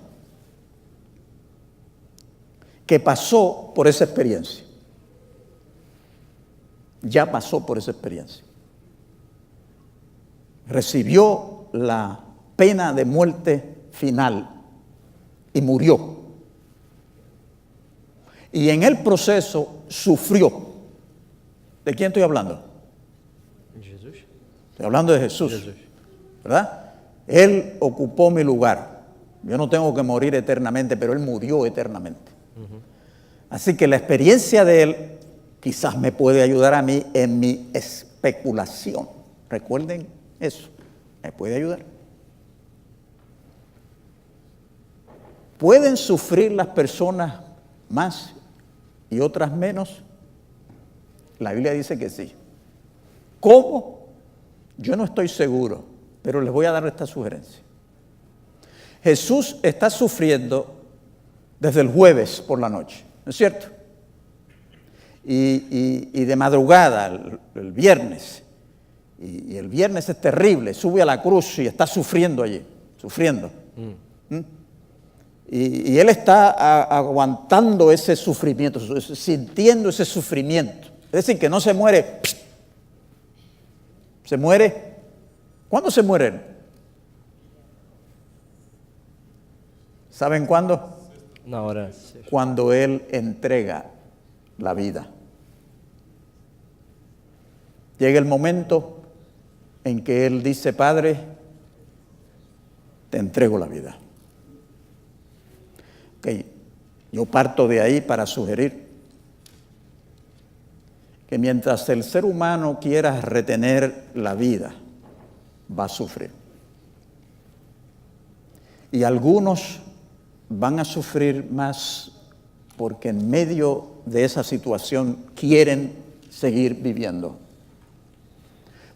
que pasó por esa experiencia. Ya pasó por esa experiencia. Recibió la pena de muerte final y murió. Y en el proceso sufrió. ¿De quién estoy hablando? Jesus? Estoy hablando de Jesús. Jesus. ¿Verdad? Él ocupó mi lugar. Yo no tengo que morir eternamente, pero Él murió eternamente. Así que la experiencia de Él quizás me puede ayudar a mí en mi especulación. Recuerden eso, me puede ayudar. ¿Pueden sufrir las personas más y otras menos? La Biblia dice que sí. ¿Cómo? Yo no estoy seguro, pero les voy a dar esta sugerencia. Jesús está sufriendo desde el jueves por la noche, ¿no es cierto? Y de madrugada, el viernes, y el viernes es terrible, sube a la cruz y está sufriendo allí, sufriendo. Y él está aguantando ese sufrimiento, sintiendo ese sufrimiento. Es decir, que no se muere, se muere. ¿Cuándo se muere él? ¿Saben cuándo? Na hora. Cuando él entrega la vida. Llega el momento en que él dice, Padre, te entrego la vida. Okay. Yo parto de ahí para sugerir que mientras el ser humano quiera retener la vida, va a sufrir. Y algunos van a sufrir más porque en medio de esa situación quieren seguir viviendo.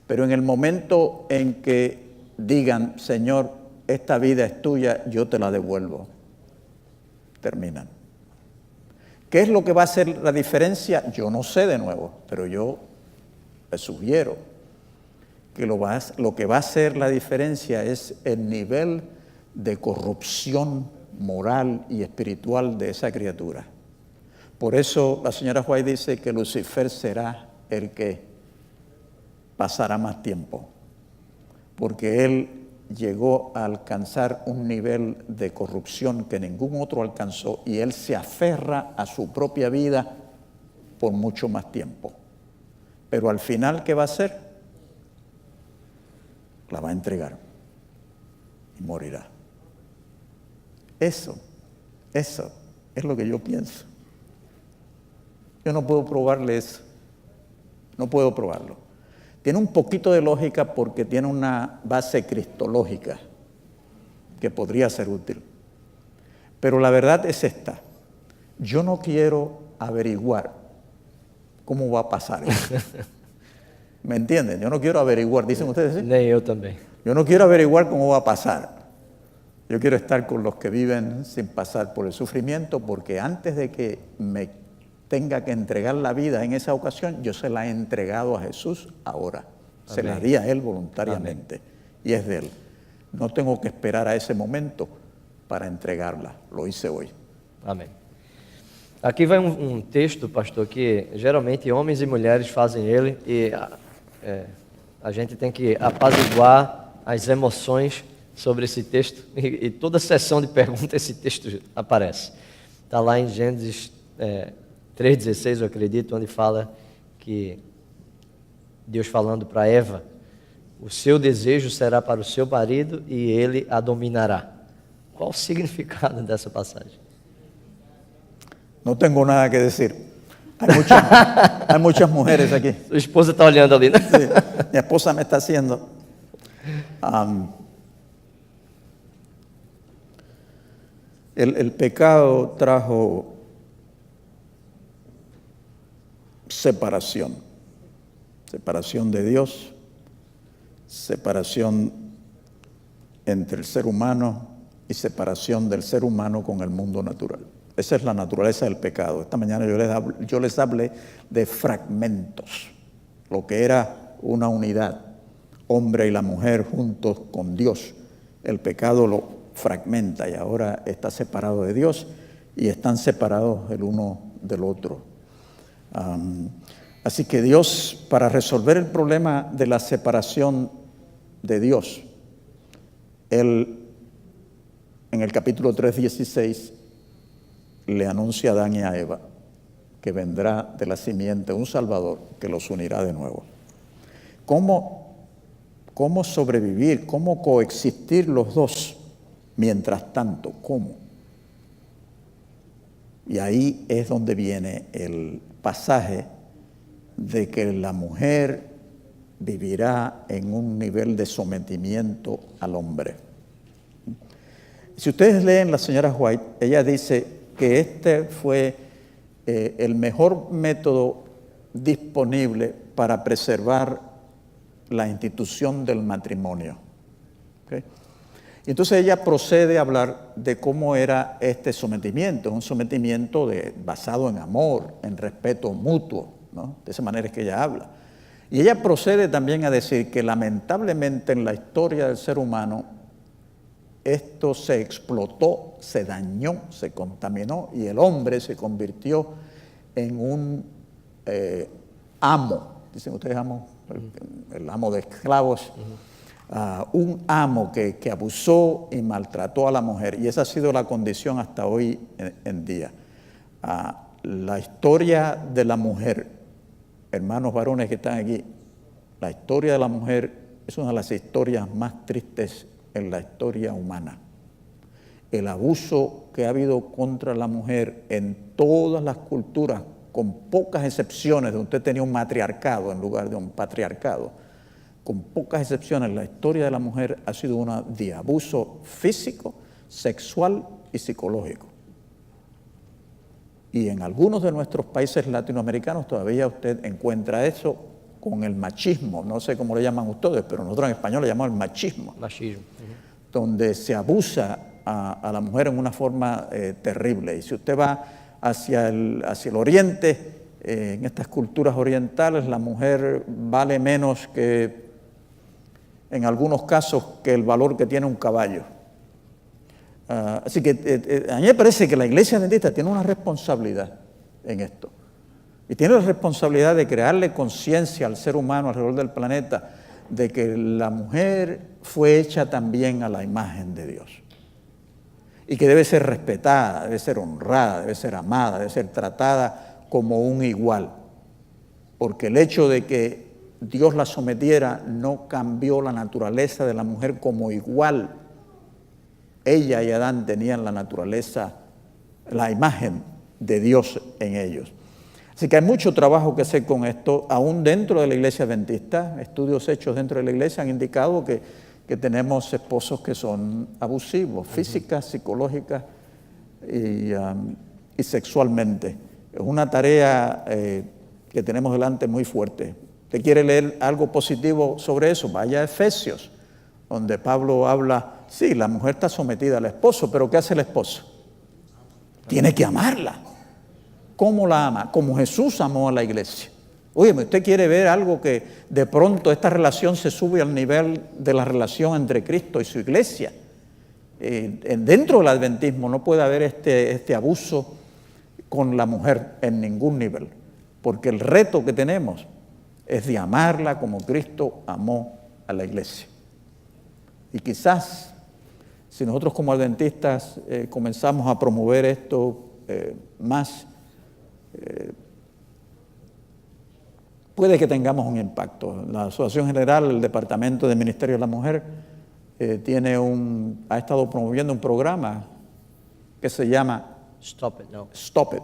Pero en el momento en que digan, Señor, esta vida es tuya, yo te la devuelvo, terminan. ¿Qué es lo que va a hacer la diferencia? Yo no sé de nuevo, pero yo les sugiero que lo que va a hacer la diferencia es el nivel de corrupción moral y espiritual de esa criatura. Por eso la señora White dice que Lucifer será el que pasará más tiempo, porque él llegó a alcanzar un nivel de corrupción que ningún otro alcanzó y él se aferra a su propia vida por mucho más tiempo. Pero al final, ¿qué va a hacer? La va a entregar y morirá. Eso es lo que yo pienso. Yo no puedo probarle eso. No puedo probarlo. Tiene un poquito de lógica porque tiene una base cristológica que podría ser útil. Pero la verdad es esta. Yo no quiero averiguar cómo va a pasar eso. ¿Me entienden? Yo no quiero averiguar, dicen ustedes, ¿sí? Nem eu também. Yo no quiero averiguar cómo va a pasar. Yo quiero estar con los que viven sin pasar por el sufrimiento, porque antes de que me tenga que entregar la vida en esa ocasión, yo se la he entregado a Jesús ahora. Amén. Se la di a Él voluntariamente. Amén. Y es de Él. No tengo que esperar a esse momento para entregá-la. Lo hice hoje. Amém. Aqui vai um texto, pastor, que geralmente homens e mulheres fazem ele e a gente tem que apaziguar as emoções sobre esse texto e toda sessão de perguntas esse texto aparece. Está lá em Gênesis 3,16, eu acredito, onde fala que Deus falando para Eva, o seu desejo será para o seu marido e ele a dominará. Qual o significado dessa passagem? Não tenho nada que dizer. Há muitas mulheres aqui. Sua esposa está olhando ali, né? Sí, minha esposa me está haciendo. El pecado trajo separación de Dios, separación entre el ser humano y separación del ser humano con el mundo natural. Esa es la naturaleza del pecado. Esta mañana yo les hablé de fragmentos, lo que era una unidad, hombre y la mujer juntos con Dios. El pecado lo fragmenta y ahora está separado de Dios y están separados el uno del otro. Así que Dios, para resolver el problema de la separación de Dios, Él en el capítulo 3:16 le anuncia a Adán y a Eva que vendrá de la simiente un Salvador que los unirá de nuevo. ¿Cómo sobrevivir? ¿Cómo coexistir los dos? Mientras tanto, ¿cómo? Y ahí es donde viene el pasaje de que la mujer vivirá en un nivel de sometimiento al hombre. Si ustedes leen la señora White, ella dice que este fue el mejor método disponible para preservar la institución del matrimonio. ¿Okay? Y entonces ella procede a hablar de cómo era este sometimiento, un sometimiento basado en amor, en respeto mutuo, ¿no? De esa manera es que ella habla. Y ella procede también a decir que lamentablemente en la historia del ser humano esto se explotó, se dañó, se contaminó y el hombre se convirtió en un amo, dicen ustedes amo, el amo de esclavos, un amo que abusó y maltrató a la mujer, y esa ha sido la condición hasta hoy en día. La historia de la mujer, hermanos varones que están aquí, la historia de la mujer es una de las historias más tristes en la historia humana. El abuso que ha habido contra la mujer en todas las culturas, con pocas excepciones, donde usted tenía un matriarcado en lugar de un patriarcado, con pocas excepciones, la historia de la mujer ha sido una de abuso físico, sexual y psicológico. Y en algunos de nuestros países latinoamericanos todavía usted encuentra eso con el machismo, no sé cómo le llaman ustedes, pero nosotros en español le llamamos el machismo. Machismo. Donde se abusa a la mujer en una forma terrible. Y si usted va hacia el oriente, en estas culturas orientales, la mujer vale menos que, en algunos casos, que el valor que tiene un caballo. Así que a mí me parece que la Iglesia Adventista tiene una responsabilidad en esto. Y tiene la responsabilidad de crearle conciencia al ser humano alrededor del planeta de que la mujer fue hecha también a la imagen de Dios. Y que debe ser respetada, debe ser honrada, debe ser amada, debe ser tratada como un igual. Porque el hecho de que Dios la sometiera no cambió la naturaleza de la mujer como igual. Ella y Adán tenían la naturaleza, la imagen de Dios en ellos. Así que hay mucho trabajo que hacer con esto, aún dentro de la Iglesia Adventista. Estudios hechos dentro de la Iglesia han indicado que tenemos esposos que son abusivos, físicas, psicológicas y sexualmente. Es una tarea que tenemos delante muy fuerte. ¿Usted quiere leer algo positivo sobre eso? Vaya a Efesios, donde Pablo habla, sí, la mujer está sometida al esposo, pero ¿qué hace el esposo? Tiene que amarla. ¿Cómo la ama? Como Jesús amó a la iglesia. Oye, usted quiere ver algo que de pronto esta relación se sube al nivel de la relación entre Cristo y su iglesia. Dentro del adventismo no puede haber este abuso con la mujer en ningún nivel, porque el reto que tenemos es de amarla como Cristo amó a la iglesia. Y quizás, si nosotros como adventistas comenzamos a promover esto más, puede que tengamos un impacto. La Asociación General, el Departamento de Ministerio de la Mujer, ha estado promoviendo un programa que se llama Stop it, no. Stop It.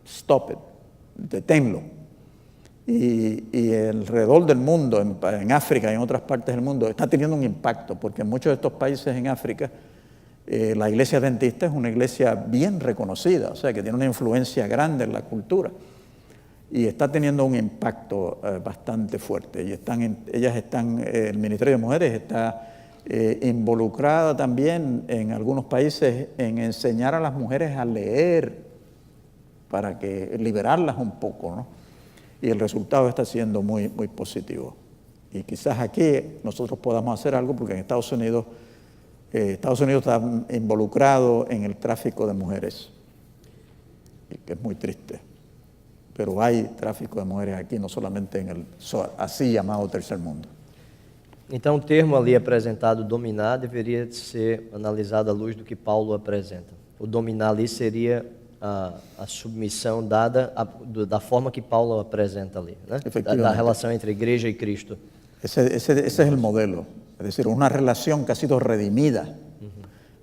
Stop It. Deténlo. Y alrededor del mundo, en África y en otras partes del mundo, está teniendo un impacto, porque en muchos de estos países en África La iglesia adventista es una iglesia bien reconocida, o sea, que tiene una influencia grande en la cultura y está teniendo un impacto bastante fuerte. Y el Ministerio de Mujeres está involucrada también en algunos países en enseñar a las mujeres a leer para que liberarlas un poco, ¿no? Y el resultado está siendo muy, muy positivo. Y quizás aquí nosotros podamos hacer algo porque en Estados Unidos está involucrado en el tráfico de mujeres, y que es muy triste. Pero hay tráfico de mujeres aquí, no solamente en el así llamado tercer mundo. Então, o termo ali apresentado, dominar, deveria ser analisado à luz do que Paulo apresenta. O dominar ali seria a submissão dada da forma que Paulo apresenta ali, né? Da relação entre igreja y Cristo. Ese es el modelo, es decir, una relación que ha sido redimida.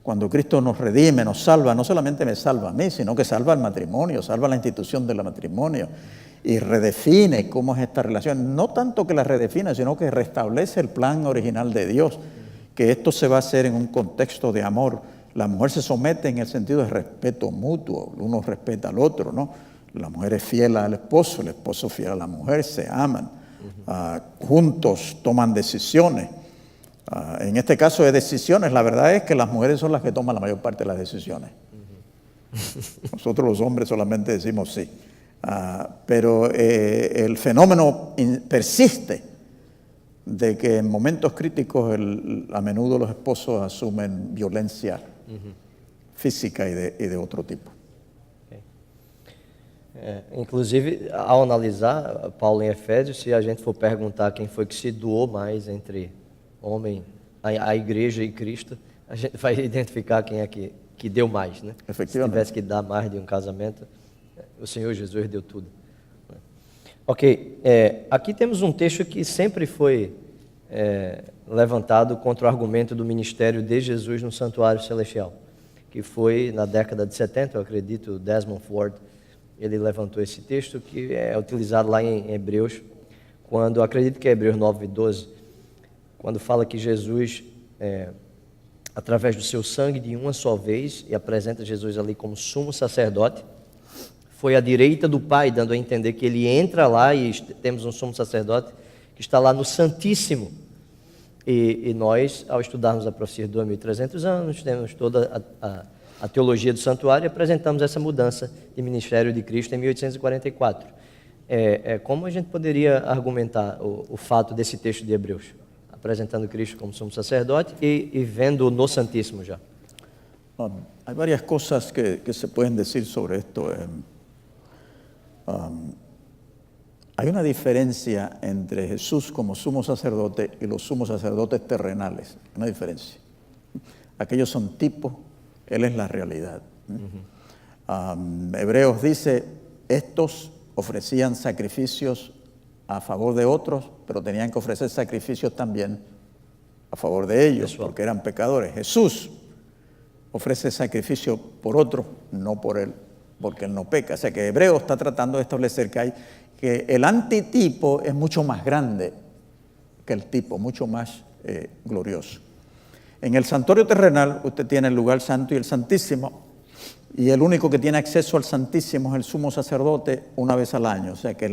Cuando Cristo nos redime, nos salva, no solamente me salva a mí, sino que salva al matrimonio, salva la institución del matrimonio y redefine cómo es esta relación. No tanto que la redefine, sino que restablece el plan original de Dios, que esto se va a hacer en un contexto de amor. La mujer se somete en el sentido de respeto mutuo, uno respeta al otro, ¿no? La mujer es fiel al esposo, el esposo fiel a la mujer, se aman, juntos toman decisiones. En este caso de decisiones, la verdad es que las mujeres son las que toman la mayor parte de las decisiones. Nosotros los hombres solamente decimos sí. Pero el fenómeno persiste de que en momentos críticos a menudo los esposos asumen violencia física y de otro tipo. Inclusive, ao analisar Paulo em Efésios, se a gente for perguntar quem foi que se doou mais entre a igreja e Cristo, a gente vai identificar quem é que deu mais, né? Se tivesse que dar mais de um casamento, o Senhor Jesus deu tudo. Ok, aqui temos um texto que sempre foi levantado contra o argumento do ministério de Jesus no Santuário Celestial, que foi na década de 70, eu acredito, Desmond Ford, ele levantou esse texto que é utilizado lá em Hebreus, quando, acredito que é Hebreus 9:12, quando fala que Jesus, através do seu sangue de uma só vez, e apresenta Jesus ali como sumo sacerdote, foi à direita do Pai, dando a entender que ele entra lá e temos um sumo sacerdote que está lá no Santíssimo. E nós, ao estudarmos a profecia de 2.300 anos, temos toda a teologia do santuário e apresentamos essa mudança de ministério de Cristo em 1844. Como a gente poderia argumentar o fato desse texto de Hebreus? Apresentando Cristo como sumo sacerdote y vendo no Santísimo ya. Hay varias cosas que se pueden decir sobre esto. Hay una diferencia entre Jesús como sumo sacerdote y los sumos sacerdotes terrenales. Una diferencia. Aquellos son tipos, Él es la realidad. Hebreos dice, estos ofrecían sacrificios a favor de otros, pero tenían que ofrecer sacrificios también a favor de ellos, porque eran pecadores. Jesús ofrece sacrificio por otros, no por él, porque él no peca. O sea que Hebreo está tratando de establecer que el antitipo es mucho más grande que el tipo, mucho más glorioso. En el santuario terrenal usted tiene el lugar santo y el santísimo, y el único que tiene acceso al Santísimo es el sumo sacerdote una vez al año. O sea que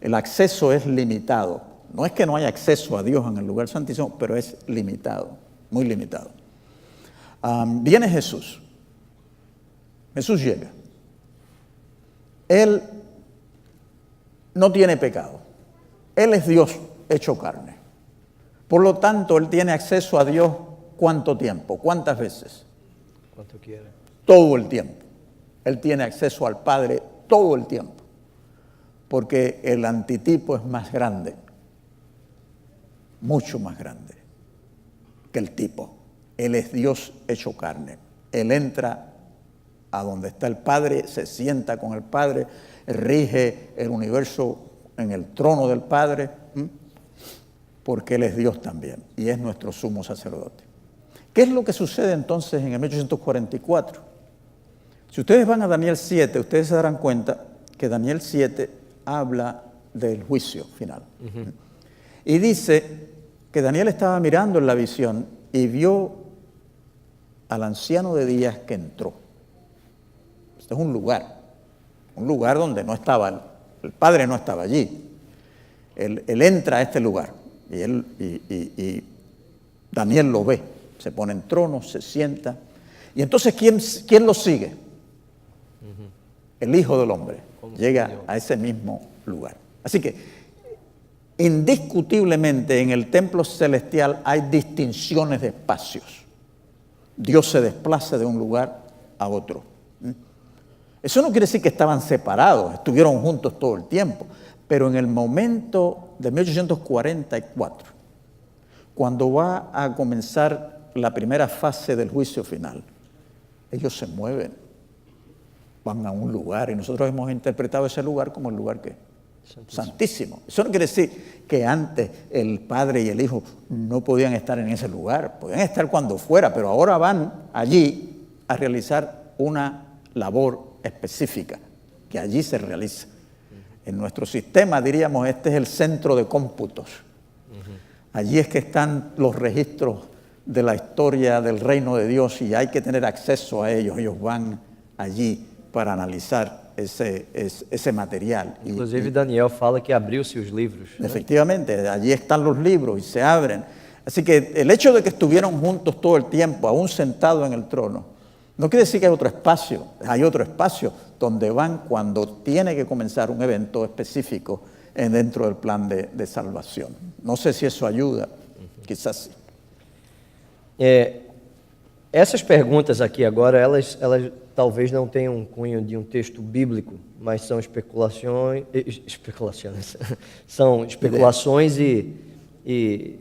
el acceso es limitado. No es que no haya acceso a Dios en el lugar santísimo, pero es limitado, muy limitado. Viene Jesús. Jesús llega. Él no tiene pecado. Él es Dios hecho carne. Por lo tanto, Él tiene acceso a Dios ¿cuánto tiempo? ¿Cuántas veces? Cuanto quiera. Todo el tiempo. Él tiene acceso al Padre todo el tiempo, porque el antitipo es más grande, mucho más grande que el tipo. Él es Dios hecho carne. Él entra a donde está el Padre, se sienta con el Padre, rige el universo en el trono del Padre, porque Él es Dios también y es nuestro sumo sacerdote. ¿Qué es lo que sucede entonces en el 1844? Si ustedes van a Daniel 7, ustedes se darán cuenta que Daniel 7 habla del juicio final. Y dice que Daniel estaba mirando en la visión y vio al anciano de días que entró. Este es un lugar donde no estaba, el padre no estaba allí. Él entra a este lugar y Daniel lo ve, se pone en trono, se sienta. Y entonces, ¿quién lo sigue? El Hijo del Hombre llega a ese mismo lugar. Así que, indiscutiblemente, en el templo celestial hay distinciones de espacios. Dios se desplaza de un lugar a otro. Eso no quiere decir que estaban separados, estuvieron juntos todo el tiempo, pero en el momento de 1844, cuando va a comenzar la primera fase del juicio final, ellos se mueven, van a un lugar, y nosotros hemos interpretado ese lugar como el lugar que Santísimo. Eso no quiere decir que antes el Padre y el Hijo no podían estar en ese lugar, podían estar cuando fuera, pero ahora van allí a realizar una labor específica que allí se realiza. En nuestro sistema, diríamos, este es el centro de cómputos. Allí es que están los registros de la historia del reino de Dios y hay que tener acceso a ellos. Ellos van allí para analizar ese material. Inclusive, Daniel fala que abriu-se os livros. Efectivamente, allí están los libros y se abren. Así que el hecho de que estuvieron juntos todo el tiempo, aún sentados en el trono, no quiere decir que hay otro espacio. Hay otro espacio donde van cuando tiene que comenzar un evento específico dentro del plan de salvación. No sé si eso ayuda, quizás sí. Essas perguntas aqui agora, elas talvez não tenham um cunho de um texto bíblico, mas são especulações são especulações e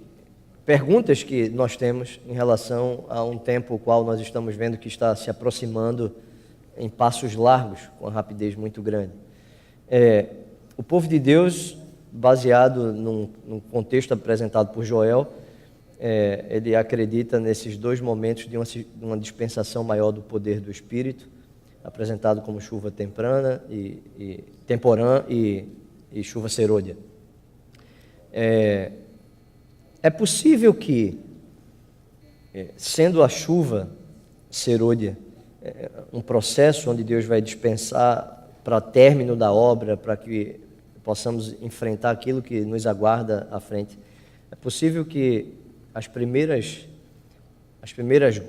perguntas que nós temos em relação a um tempo o qual nós estamos vendo que está se aproximando em passos largos, com uma rapidez muito grande. O povo de Deus, baseado num contexto apresentado por Joel, ele acredita nesses dois momentos de uma dispensação maior do poder do Espírito, apresentado como chuva temprana temporã e chuva serôdia. É possível que, sendo a chuva serôdia um processo onde Deus vai dispensar para término da obra, para que possamos enfrentar aquilo que nos aguarda à frente, é possível que as primeiras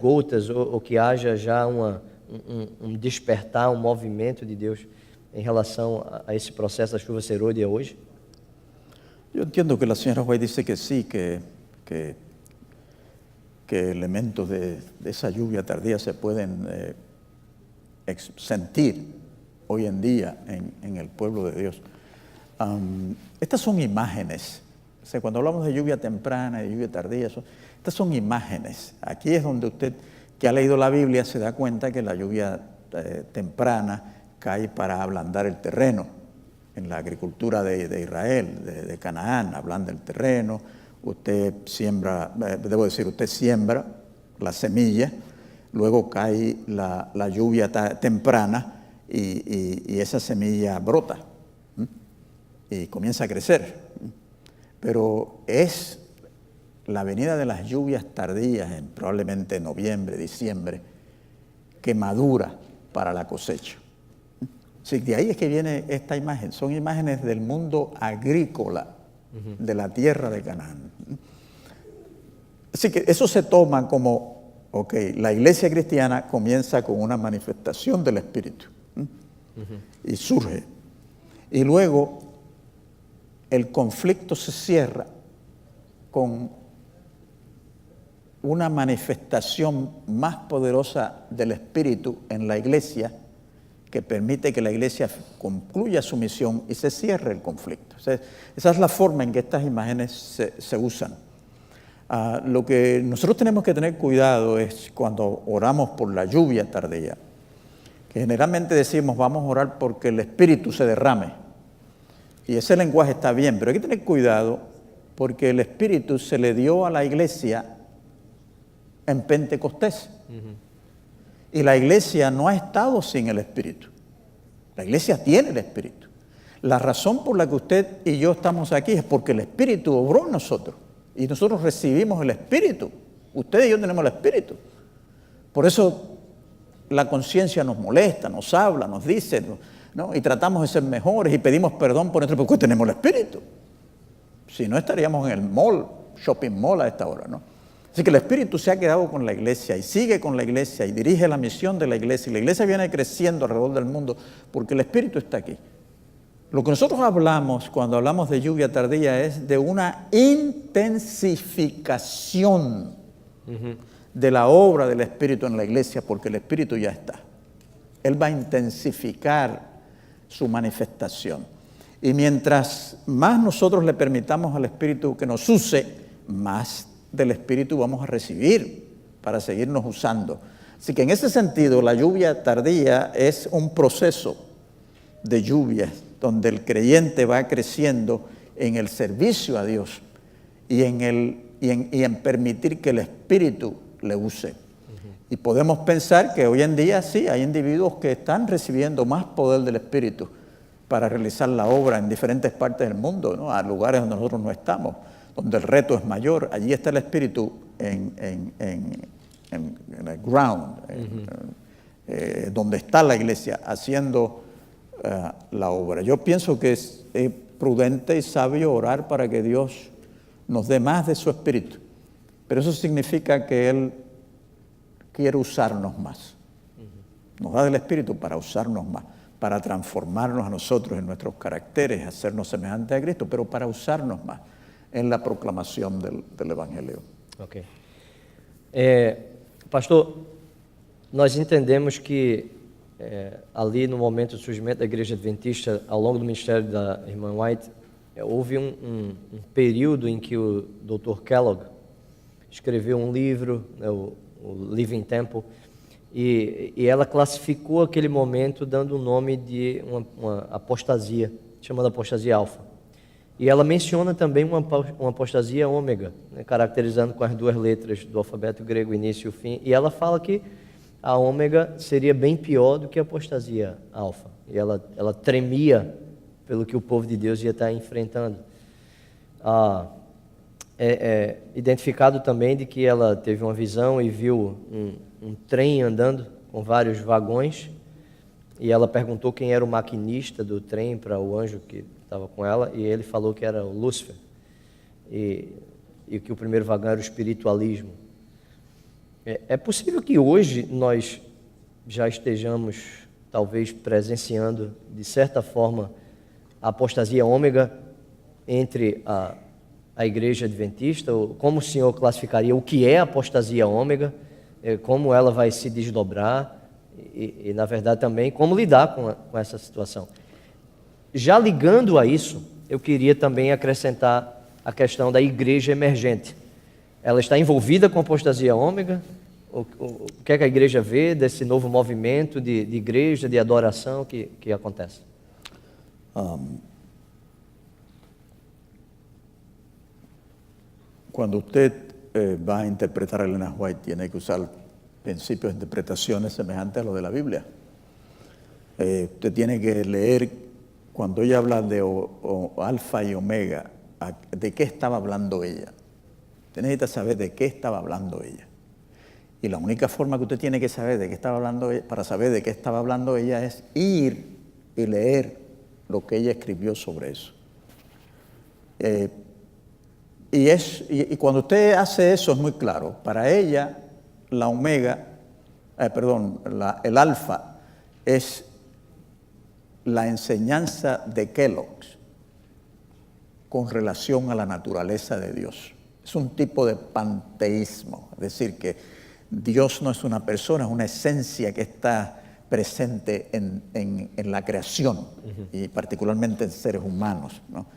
gotas ou que haja já um despertar, um movimento de Deus em relação a esse processo da chuva serôdia hoje? Yo entiendo que la señora White dice que sí, que elementos de esa lluvia tardía se pueden sentir hoy en día en el pueblo de Dios. Estas son imágenes. O sea, cuando hablamos de lluvia temprana, de lluvia tardía, estas son imágenes. Aquí es donde usted, que ha leído la Biblia, se da cuenta que la lluvia temprana cae para ablandar el terreno. En la agricultura de Israel, de Canaán, ablanda el terreno. Usted siembra, usted siembra la semilla, luego cae la lluvia temprana y esa semilla brota y comienza a crecer. Pero es la venida de las lluvias tardías, probablemente noviembre, diciembre, que madura para la cosecha. Sí, de ahí es que viene esta imagen. Son imágenes del mundo agrícola de la tierra de Canaán. Así que eso se toma como, la iglesia cristiana comienza con una manifestación del Espíritu y surge. Y luego el conflicto se cierra con una manifestación más poderosa del Espíritu en la iglesia que permite que la iglesia concluya su misión y se cierre el conflicto. O sea, esa es la forma en que estas imágenes se usan. Lo que nosotros tenemos que tener cuidado es cuando oramos por la lluvia tardía, que generalmente decimos vamos a orar porque el Espíritu se derrame. Y ese lenguaje está bien, pero hay que tener cuidado porque el Espíritu se le dio a la iglesia en Pentecostés. Y la iglesia no ha estado sin el Espíritu. La iglesia tiene el Espíritu. La razón por la que usted y yo estamos aquí es porque el Espíritu obró en nosotros. Y nosotros recibimos el Espíritu. Usted y yo tenemos el Espíritu. Por eso la conciencia nos molesta, nos habla, nos dice, ¿no? Y tratamos de ser mejores y pedimos perdón por nuestro, porque tenemos el Espíritu. Si no, estaríamos en el mall, shopping mall a esta hora, ¿no? Así que el Espíritu se ha quedado con la iglesia y sigue con la iglesia y dirige la misión de la iglesia. Y la iglesia viene creciendo alrededor del mundo porque el Espíritu está aquí. Lo que nosotros hablamos cuando hablamos de lluvia tardía es de una intensificación de la obra del Espíritu en la iglesia, porque el Espíritu ya está. Él va a intensificar su manifestación. Y mientras más nosotros le permitamos al Espíritu que nos use, más del Espíritu vamos a recibir para seguirnos usando. Así que en ese sentido, la lluvia tardía es un proceso de lluvia donde el creyente va creciendo en el servicio a Dios y en permitir que el Espíritu le use. Y podemos pensar que hoy en día sí, hay individuos que están recibiendo más poder del Espíritu para realizar la obra en diferentes partes del mundo, ¿no? A lugares donde nosotros no estamos, donde el reto es mayor. Allí está el Espíritu en el ground, donde está la iglesia haciendo la obra. Yo pienso que es prudente y sabio orar para que Dios nos dé más de su Espíritu, pero eso significa que Él quiere usarnos más. Nos da del Espíritu para usarnos más, para transformarnos a nosotros en nuestros caracteres, hacernos semejantes a Cristo, pero para usarnos más en la proclamação del Evangelho. Ok. Pastor, nós entendemos que ali no momento do surgimento da Igreja Adventista, ao longo do ministério da irmã White, houve um período em que o Dr. Kellogg escreveu um livro, né, o Living Temple, e ela classificou aquele momento dando o nome de uma apostasia, chamada apostasia alfa. E ela menciona também uma apostasia ômega, né, caracterizando com as duas letras do alfabeto grego, o início e o fim. E ela fala que a ômega seria bem pior do que a apostasia alfa. E ela tremia pelo que o povo de Deus ia estar enfrentando. É identificado também de que ela teve uma visão e viu um trem andando com vários vagões. E ela perguntou quem era o maquinista do trem para o anjo que estava com ela, e ele falou que era o Lúcifer, e que o primeiro vagão era o espiritualismo. É possível que hoje nós já estejamos, talvez, presenciando, de certa forma, a apostasia ômega entre a Igreja Adventista? Como o senhor classificaria o que é a apostasia ômega, como ela vai se desdobrar e na verdade, também como lidar com essa situação? Já ligando a isso, eu queria também acrescentar a questão da igreja emergente. Ela está envolvida com a apostasia ômega? O que é que a igreja vê desse novo movimento de igreja, de adoração que acontece? Cuando usted va a interpretar a Elena White, tiene que usar principios de interpretaciones semejantes a los de la Biblia. Usted tiene que leer. Cuando ella habla de alfa y omega, ¿de qué estaba hablando ella? Usted necesita saber de qué estaba hablando ella. Y la única forma que usted tiene que saber de qué estaba hablando ella, para saber de qué estaba hablando ella, es ir y leer lo que ella escribió sobre eso. Y cuando usted hace eso es muy claro. Para ella, la omega, el alfa es la enseñanza de Kellogg con relación a la naturaleza de Dios. Es un tipo de panteísmo, es decir, que Dios no es una persona, es una esencia que está presente en la creación, y particularmente en seres humanos, ¿no?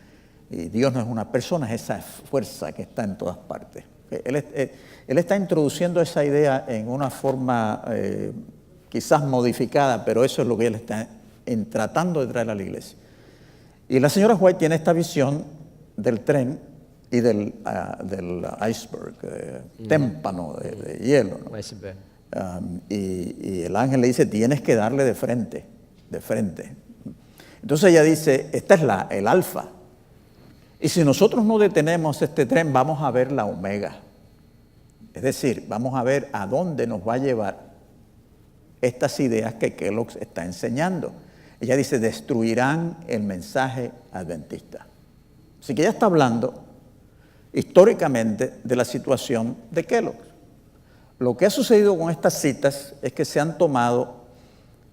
Y Dios no es una persona, es esa fuerza que está en todas partes. Él está introduciendo esa idea en una forma quizás modificada, pero eso es lo que él está tratando de traer a la iglesia. Y la señora White tiene esta visión del tren y del iceberg, témpano de hielo, ¿no? Y el ángel le dice, tienes que darle de frente. Entonces ella dice, esta es el alfa. Y si nosotros no detenemos este tren, vamos a ver la omega. Es decir, vamos a ver a dónde nos va a llevar estas ideas que Kellogg está enseñando. Ella dice, destruirán el mensaje adventista. Así que ella está hablando históricamente de la situación de Kellogg. Lo que ha sucedido con estas citas es que se han tomado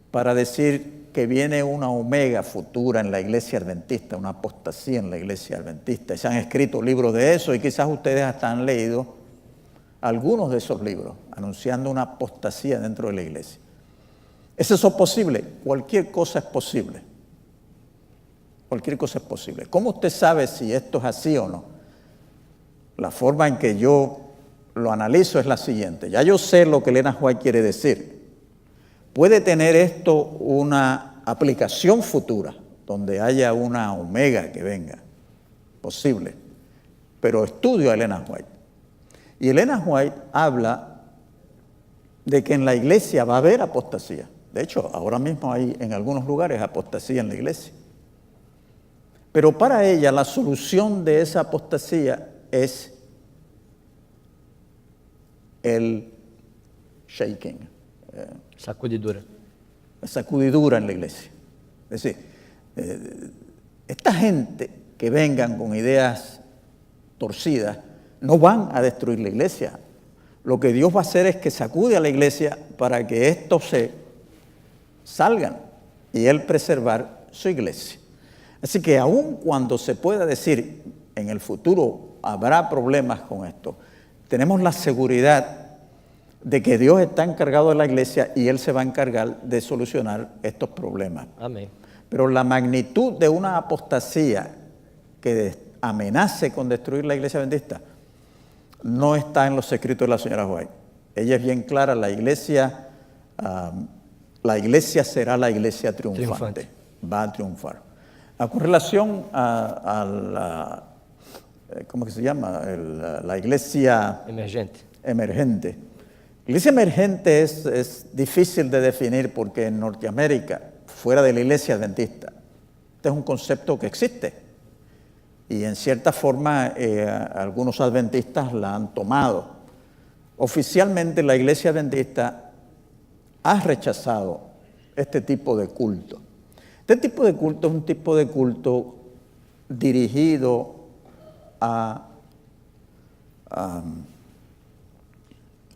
para decir que viene una omega futura en la iglesia adventista, una apostasía en la iglesia adventista. Y se han escrito libros de eso y quizás ustedes hasta han leído algunos de esos libros anunciando una apostasía dentro de la iglesia. ¿Es eso posible? Cualquier cosa es posible. Cualquier cosa es posible. ¿Cómo usted sabe si esto es así o no? La forma en que yo lo analizo es la siguiente. Ya yo sé lo que Elena White quiere decir. ¿Puede tener esto una aplicación futura donde haya una omega que venga? Posible. Pero estudio a Elena White. Y Elena White habla de que en la iglesia va a haber apostasía. De hecho, ahora mismo hay en algunos lugares apostasía en la iglesia. Pero para ella la solución de esa apostasía es el shaking. Sacudidura. La sacudidura en la iglesia. Es decir, esta gente que vengan con ideas torcidas no van a destruir la iglesia. Lo que Dios va a hacer es que sacude a la iglesia para que estos se salgan y Él preservar su iglesia. Así que aun cuando se pueda decir en el futuro habrá problemas con esto, tenemos la seguridad de que Dios está encargado de la iglesia y Él se va a encargar de solucionar estos problemas. Amém. Pero la magnitud de una apostasía que amenace con destruir la iglesia adventista no está en los escritos de la señora White. Ella es bien clara, la iglesia será la iglesia triunfante. Va a triunfar. Con relación a la, ¿cómo que se llama? La iglesia emergente. La iglesia emergente es difícil de definir porque en Norteamérica, fuera de la iglesia adventista, este es un concepto que existe. Y en cierta forma algunos adventistas la han tomado. Oficialmente la iglesia adventista ha rechazado este tipo de culto. Este tipo de culto es un tipo de culto dirigido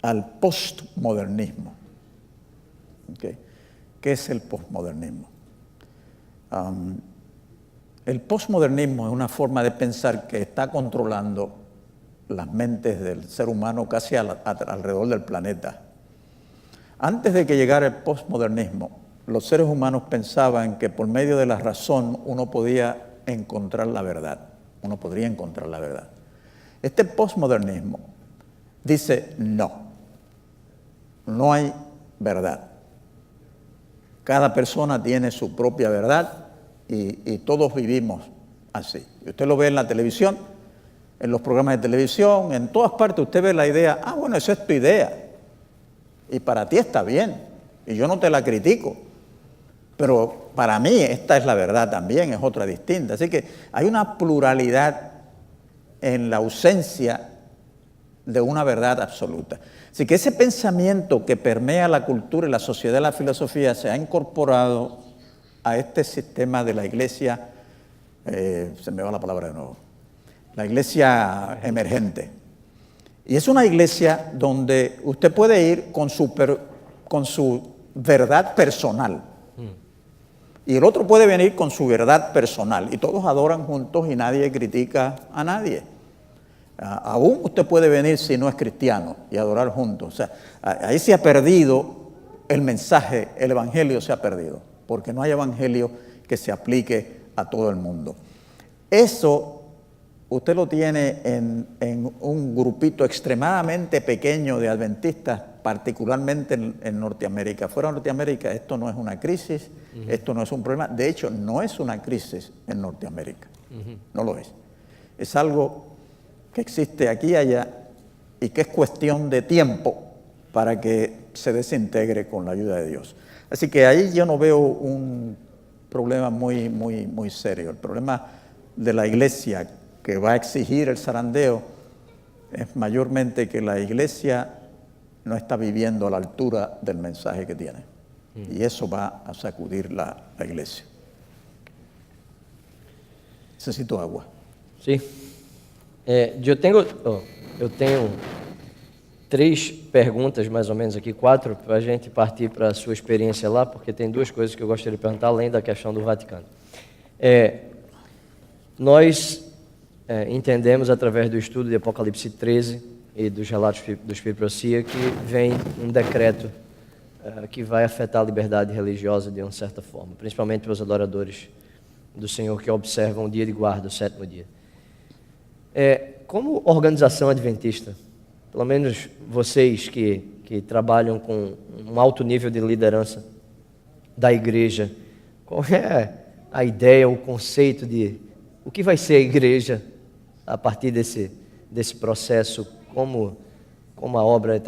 al postmodernismo. ¿Okay? ¿Qué es el postmodernismo? El postmodernismo es una forma de pensar que está controlando las mentes del ser humano casi alrededor del planeta. Antes de que llegara el postmodernismo, los seres humanos pensaban que por medio de la razón uno podía encontrar la verdad. Uno podría encontrar la verdad. Este postmodernismo dice no hay verdad. Cada persona tiene su propia verdad y todos vivimos así. Usted lo ve en la televisión, en los programas de televisión, en todas partes usted ve la idea, bueno, esa es tu idea. Y para ti está bien, y yo no te la critico. Pero para mí esta es la verdad también, es otra distinta. Así que hay una pluralidad en la ausencia de una verdad absoluta. Así que ese pensamiento que permea la cultura y la sociedad y la filosofía se ha incorporado a este sistema de la iglesia, se me va la palabra de nuevo, la iglesia emergente. Y es una iglesia donde usted puede ir con su verdad personal. Y el otro puede venir con su verdad personal. Y todos adoran juntos y nadie critica a nadie. Aún usted puede venir si no es cristiano y adorar juntos. O sea, ahí se ha perdido el mensaje, el evangelio se ha perdido. Porque no hay evangelio que se aplique a todo el mundo. Eso usted lo tiene en un grupito extremadamente pequeño de adventistas, particularmente en Norteamérica. Fuera de Norteamérica esto no es una crisis, esto no es un problema. De hecho, no es una crisis en Norteamérica, no lo es. Es algo que existe aquí y allá y que es cuestión de tiempo para que se desintegre con la ayuda de Dios. Así que ahí yo no veo un problema muy serio. El problema de la iglesia que va a exigir el zarandeo es mayormente que la iglesia no está viviendo a la altura del mensaje que tiene. Y eso va a sacudir la iglesia. Necesito agua. Sim. Eu tenho 3 perguntas, mais ou menos aqui, 4, para a gente partir para a sua experiência lá, porque tem 2 coisas que eu gostaria de perguntar, além da questão do Vaticano. Nós entendemos, através do estudo de Apocalipse 13 e dos relatos do Espírito de Profecia, que vem um decreto que vai afetar a liberdade religiosa de uma certa forma, principalmente para os adoradores do Senhor que observam o dia de guarda, o 7º dia. Como organização adventista, pelo menos vocês que trabalham com um alto nível de liderança da igreja, qual é a ideia, o conceito de o que vai ser a igreja a partir desse processo, como a obra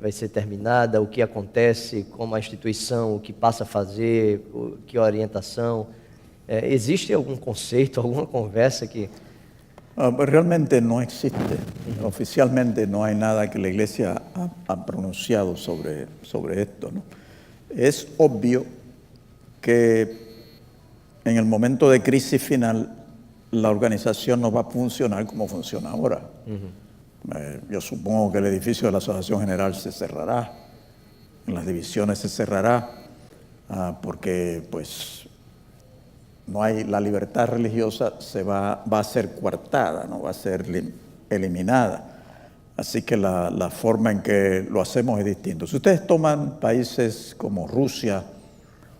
vai ser terminada, o que acontece, como a instituição, o que passa a fazer, que orientação? ¿Existe algún concepto, alguna conversa que...? Realmente no existe. Oficialmente no hay nada que la Iglesia ha pronunciado sobre esto, ¿no? Es obvio que en el momento de crisis final la organización no va a funcionar como funciona ahora. Yo supongo que el edificio de la Asociación General se cerrará, las divisiones se cerrará, porque pues no hay, la libertad religiosa va a ser coartada, ¿no? Va a ser eliminada. Así que la forma en que lo hacemos es distinta. Si ustedes toman países como Rusia,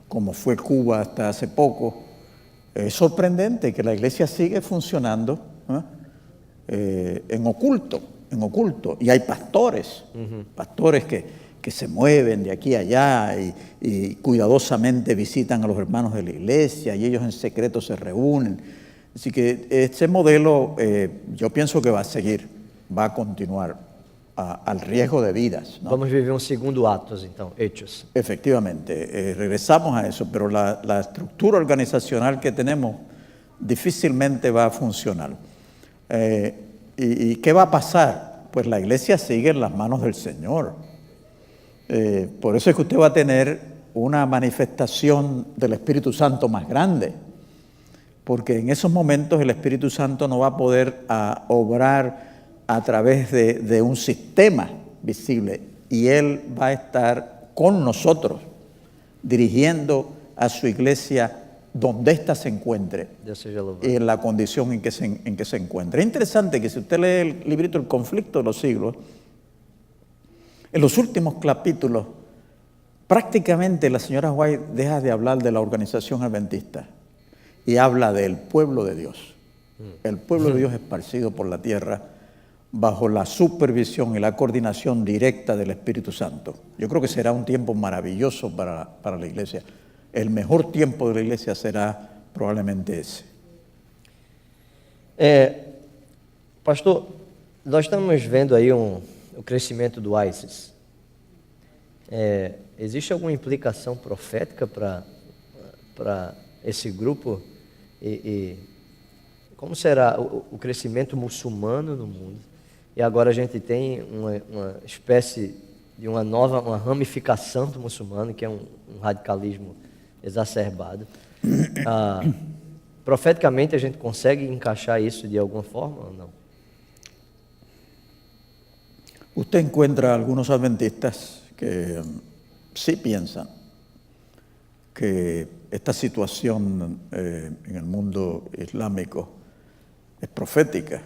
como fue Cuba hasta hace poco, es sorprendente que la iglesia sigue funcionando en oculto. Y hay pastores, pastores que se mueven de aquí a allá y cuidadosamente visitan a los hermanos de la iglesia y ellos en secreto se reúnen. Así que este modelo yo pienso que va a seguir, va a continuar al riesgo de vidas, ¿no? Vamos vivir un segundo Atos, entonces, Hechos. Efectivamente, regresamos a eso, pero la estructura organizacional que tenemos difícilmente va a funcionar. ¿Y qué va a pasar? Pues la iglesia sigue en las manos del Señor. Por eso es que usted va a tener una manifestación del Espíritu Santo más grande, porque en esos momentos el Espíritu Santo no va a poder obrar a través de un sistema visible, y Él va a estar con nosotros, dirigiendo a su iglesia donde ésta se encuentre y en la condición en que se encuentre. Es interesante que si usted lee el librito El conflicto de los siglos, en los últimos capítulos, prácticamente la señora White deja de hablar de la organización adventista y habla del pueblo de Dios. El pueblo de Dios esparcido por la tierra bajo la supervisión y la coordinación directa del Espíritu Santo. Yo creo que será un tiempo maravilloso para la iglesia. El mejor tiempo de la iglesia será probablemente ese. Pastor, nós estamos vendo aí o crescimento do ISIS. Existe alguma implicação profética para esse grupo? E como será o crescimento muçulmano no mundo? E agora a gente tem uma espécie de uma ramificação do muçulmano, que é um radicalismo exacerbado. Profeticamente a gente consegue encaixar isso de alguma forma ou não? Usted encuentra algunos adventistas que sí piensan que esta situación en el mundo islámico es profética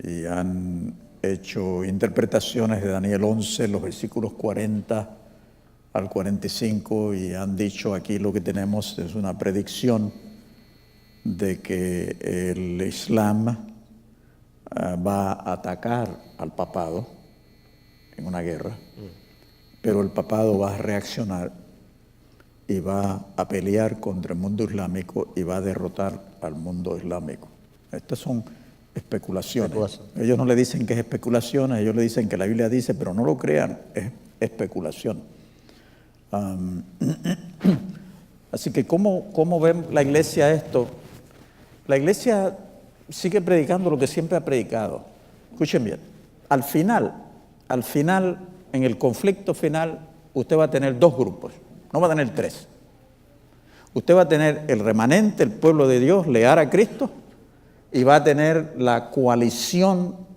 y han hecho interpretaciones de Daniel 11, los versículos 40 al 45, y han dicho aquí lo que tenemos es una predicción de que el Islam va a atacar al papado en una guerra, pero el papado va a reaccionar y va a pelear contra el mundo islámico y va a derrotar al mundo islámico. Estas son especulaciones. Ellos no le dicen que es especulación, ellos le dicen que la Biblia dice, pero no lo crean, es especulación. Así que ¿cómo ve la iglesia esto? La iglesia sigue predicando lo que siempre ha predicado. Escuchen bien, al final, en el conflicto final, usted va a tener dos grupos. no va a tener tres. Usted va a tener el remanente, el pueblo de Dios, leal a Cristo, y va a tener la coalición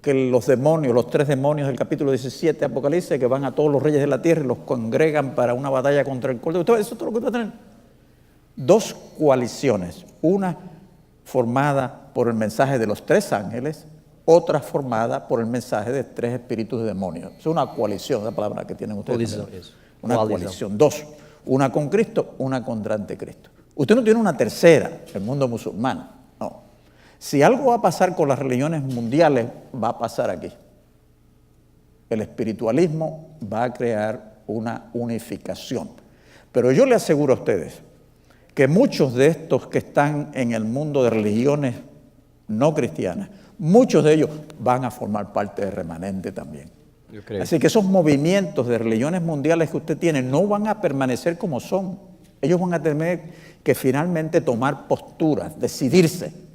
que los demonios, los tres demonios del capítulo 17 de Apocalipsis, que van a todos los reyes de la tierra y los congregan para una batalla contra el Cordero. Eso es todo lo que va a tener. Dos coaliciones, una formada por el mensaje de los tres ángeles, otra formada por el mensaje de tres espíritus de demonios. Es una coalición, la palabra que tienen ustedes. Una coalición. Dos, una con Cristo, una contra anticristo. Usted no tiene una tercera, el mundo musulmán, no. Si algo va a pasar con las religiones mundiales, va a pasar aquí. El espiritualismo va a crear una unificación. Pero yo le aseguro a ustedes que muchos de estos que están en el mundo de religiones no cristianas, muchos de ellos van a formar parte del remanente también. Yo creo. Así que esos movimientos de religiones mundiales que usted tiene no van a permanecer como son. Ellos van a tener que finalmente tomar posturas, decidirse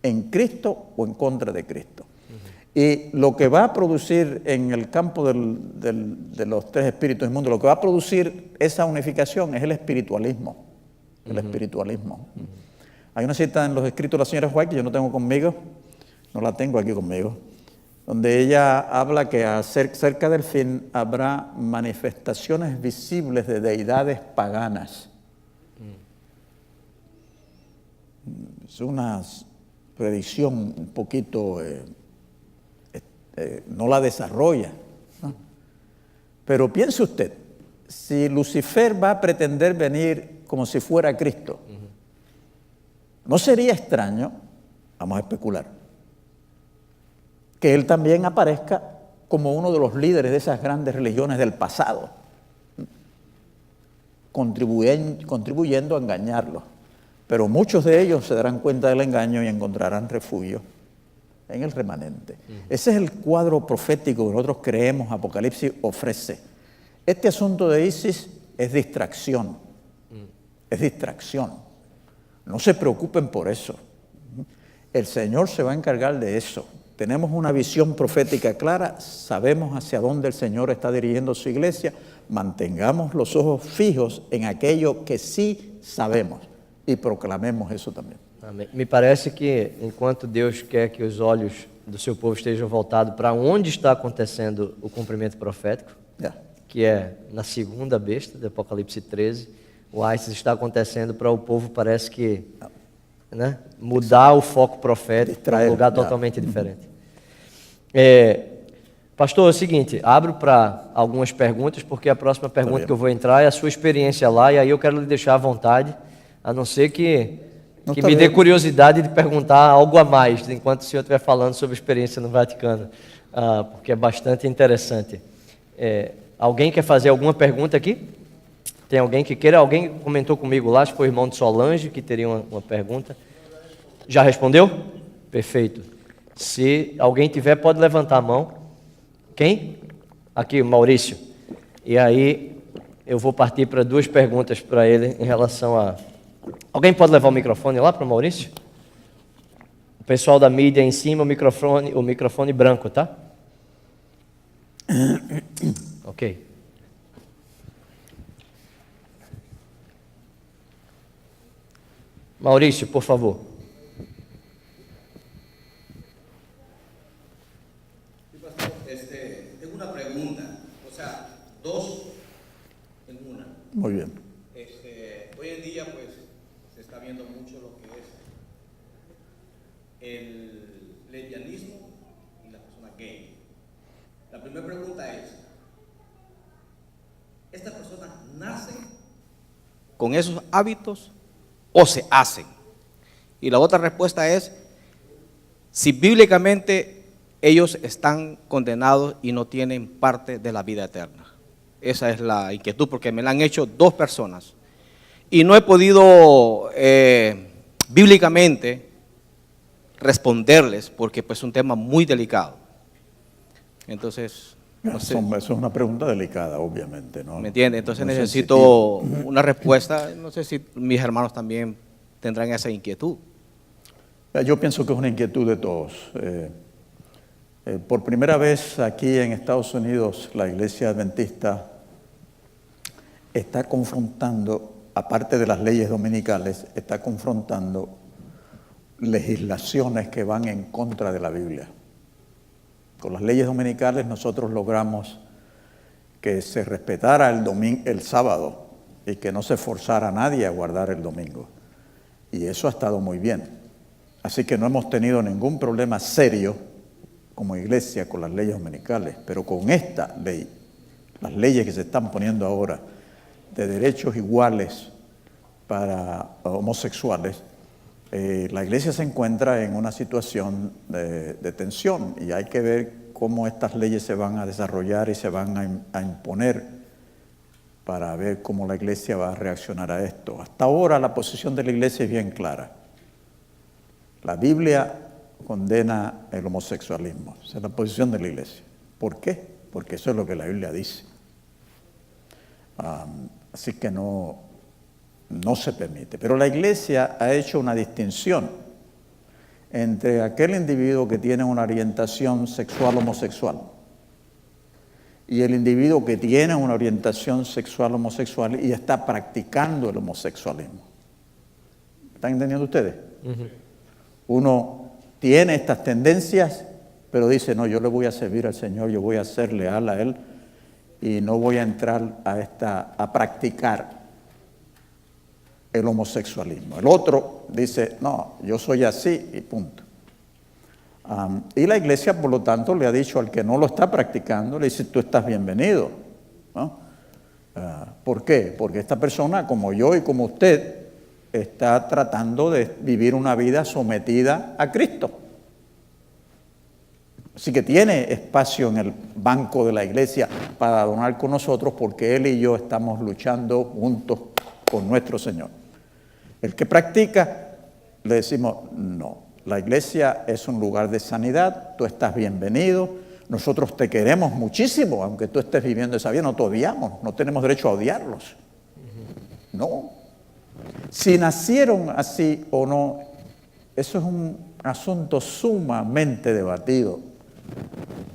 en Cristo o en contra de Cristo. Y lo que va a producir en el campo de los tres espíritus del mundo, lo que va a producir esa unificación es el espiritualismo. El espiritualismo. Hay una cita en los escritos de la señora White que yo no tengo conmigo, no la tengo aquí conmigo, donde ella habla que cerca del fin habrá manifestaciones visibles de deidades paganas. Es una predicción un poquito, no la desarrolla, ¿no? Pero piense usted, si Lucifer va a pretender venir como si fuera Cristo, ¿no sería extraño, vamos a especular, que él también aparezca como uno de los líderes de esas grandes religiones del pasado, contribuyendo a engañarlos? Pero muchos de ellos se darán cuenta del engaño y encontrarán refugio en el remanente. Ese es el cuadro profético que nosotros creemos Apocalipsis ofrece. Este asunto de ISIS es distracción. Es distracción. No se preocupen por eso. El Señor se va a encargar de eso. Tenemos una visión profética clara, sabemos hacia dónde el Señor está dirigiendo su iglesia. Mantengamos los ojos fijos en aquello que sí sabemos e proclamemos isso também. Amém. Me parece que enquanto Deus quer que os olhos do seu povo estejam voltados para onde está acontecendo o cumprimento profético, que é na segunda besta de Apocalipse 13, o ISIS está acontecendo para o povo, parece que mudar o foco profético para um lugar totalmente diferente. Pastor, é o seguinte, abro para algumas perguntas, porque a próxima pergunta que eu vou entrar é a sua experiência lá, e aí eu quero lhe deixar à vontade, a não ser que me dê curiosidade de perguntar algo a mais, enquanto o senhor estiver falando sobre a experiência no Vaticano, porque é bastante interessante. Alguém quer fazer alguma pergunta aqui? Tem alguém que queira? Alguém comentou comigo lá, acho que foi o irmão de Solange que teria uma pergunta. Já respondeu? Perfeito. Se alguém tiver, pode levantar a mão. Quem? Aqui, o Maurício. E aí eu vou partir para duas perguntas para ele em relação a... Alguém pode levar o microfone lá para o Maurício? O pessoal da mídia em cima, o microfone branco, tá? Ok. Maurício, por favor. Tengo una pregunta, o sea, dos en una. Muy bien. Hoy en día, pues, se está viendo mucho lo que es el lesbianismo y la persona gay. La primera pregunta es, ¿estas personas nacen con esos hábitos o se hacen? Y la otra respuesta es, si bíblicamente ellos están condenados y no tienen parte de la vida eterna. Esa es la inquietud, porque me la han hecho dos personas. Y no he podido bíblicamente responderles, porque pues es un tema muy delicado. Entonces, no sé. Eso es una pregunta delicada, obviamente, ¿no? ¿Me entiende? Entonces necesito una respuesta. No sé si mis hermanos también tendrán esa inquietud. Yo pienso que es una inquietud de todos. Por primera vez aquí en Estados Unidos, la Iglesia Adventista está confrontando, aparte de las leyes dominicales, está confrontando legislaciones que van en contra de la Biblia. Con las leyes dominicales nosotros logramos que se respetara el sábado y que no se forzara a nadie a guardar el domingo. Y eso ha estado muy bien. Así que no hemos tenido ningún problema serio como iglesia con las leyes dominicales, pero con esta ley, las leyes que se están poniendo ahora de derechos iguales para homosexuales, la iglesia se encuentra en una situación de tensión y hay que ver cómo estas leyes se van a desarrollar y se van a imponer para ver cómo la iglesia va a reaccionar a esto. Hasta ahora la posición de la iglesia es bien clara. La Biblia condena el homosexualismo. Esa es la posición de la iglesia. ¿Por qué? Porque eso es lo que la Biblia dice. Así que no se permite. Pero la iglesia ha hecho una distinción entre aquel individuo que tiene una orientación sexual homosexual y el individuo que tiene una orientación sexual homosexual y está practicando el homosexualismo. ¿Están entendiendo ustedes? Uno tiene estas tendencias, pero dice, no, yo le voy a servir al Señor, yo voy a ser leal a Él y no voy a entrar a practicar el homosexualismo. El otro dice, no, yo soy así y punto. Y la iglesia, por lo tanto, le ha dicho al que no lo está practicando, le dice, tú estás bienvenido, ¿no? ¿Por qué? Porque esta persona, como yo y como usted, está tratando de vivir una vida sometida a Cristo. Así que tiene espacio en el banco de la iglesia para donar con nosotros porque él y yo estamos luchando juntos con nuestro Señor. El que practica, le decimos, no, la iglesia es un lugar de sanidad, tú estás bienvenido, nosotros te queremos muchísimo, aunque tú estés viviendo esa vida, no te odiamos, no tenemos derecho a odiarlos. No. Si nacieron así o no, eso es un asunto sumamente debatido.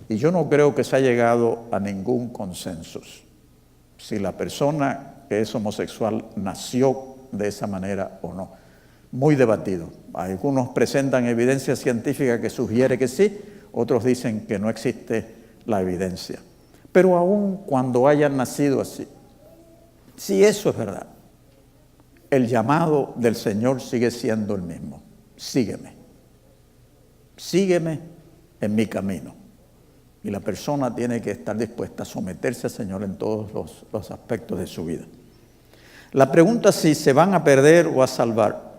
Y yo no creo que se haya llegado a ningún consenso. Si la persona que es homosexual nació de esa manera o no. Muy debatido. Algunos presentan evidencia científica que sugiere que sí, otros dicen que no existe la evidencia. Pero aun cuando hayan nacido así, si eso es verdad, el llamado del Señor sigue siendo el mismo. Sígueme. Sígueme en mi camino. Y la persona tiene que estar dispuesta a someterse al Señor en todos los aspectos de su vida. La pregunta es si se van a perder o a salvar.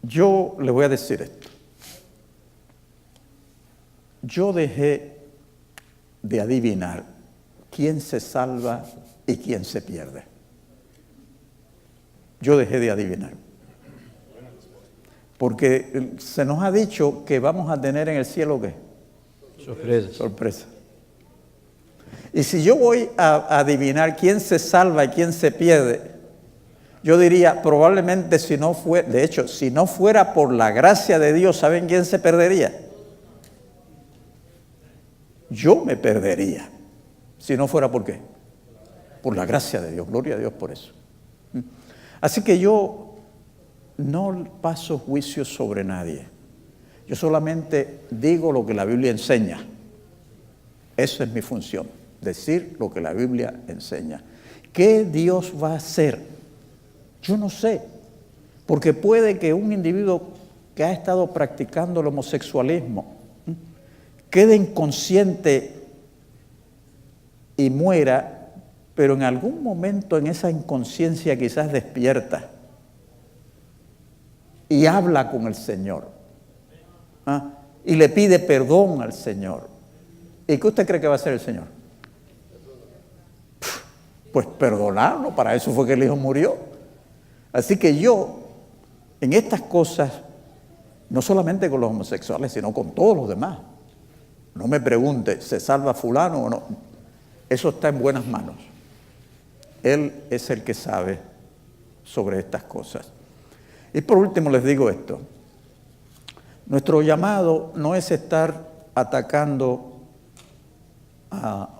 Yo le voy a decir esto. Yo dejé de adivinar quién se salva y quién se pierde. Yo dejé de adivinar. Porque se nos ha dicho que vamos a tener en el cielo, ¿qué? Surpresas. Sorpresa. Y si yo voy a adivinar quién se salva y quién se pierde, yo diría, probablemente si no fuera por la gracia de Dios, ¿saben quién se perdería? Yo me perdería. Si no fuera por qué. Por la gracia de Dios. Gloria a Dios por eso. Así que yo no paso juicio sobre nadie. Yo solamente digo lo que la Biblia enseña. Esa es mi función, decir lo que la Biblia enseña. ¿Qué Dios va a hacer? Yo no sé, porque puede que un individuo que ha estado practicando el homosexualismo quede inconsciente y muera, pero en algún momento en esa inconsciencia quizás despierta y habla con el Señor, y le pide perdón al Señor. ¿Y qué usted cree que va a hacer el Señor? Pues perdonarlo, para eso fue que el Hijo murió. Así que yo, en estas cosas, no solamente con los homosexuales, sino con todos los demás, no me pregunte, ¿se salva fulano o no? Eso está en buenas manos. Él es el que sabe sobre estas cosas. Y por último les digo esto. Nuestro llamado no es estar atacando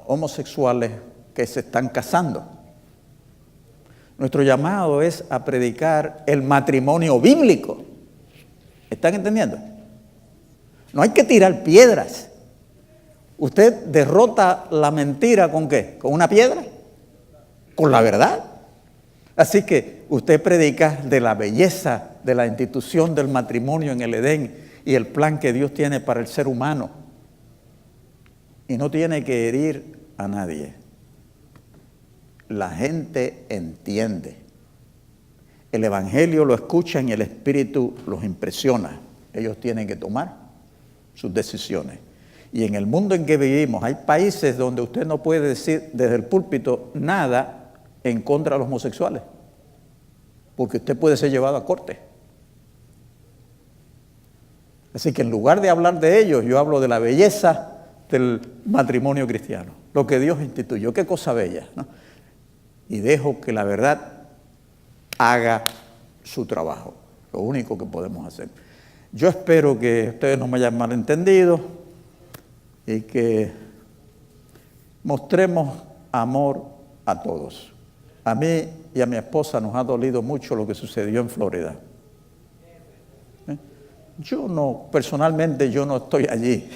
homosexuales que se están casando. Nuestro llamado es a predicar el matrimonio bíblico. ¿Están entendiendo? No hay que tirar piedras. ¿Usted derrota la mentira con qué? ¿Con una piedra? ¿Con la verdad? Así que usted predica de la belleza de la institución del matrimonio en el Edén y el plan que Dios tiene para el ser humano. Y no tiene que herir a nadie. La gente entiende. El Evangelio lo escuchan y el Espíritu los impresiona. Ellos tienen que tomar sus decisiones. Y en el mundo en que vivimos, hay países donde usted no puede decir desde el púlpito nada en contra de los homosexuales, porque usted puede ser llevado a corte. Así que en lugar de hablar de ellos, yo hablo de la belleza del matrimonio cristiano, lo que Dios instituyó, qué cosa bella, ¿no? Y dejo que la verdad haga su trabajo, lo único que podemos hacer. Yo espero que ustedes no me hayan malentendido y que mostremos amor a todos. A mí y a mi esposa nos ha dolido mucho lo que sucedió en Florida. Yo no, personalmente yo no estoy allí.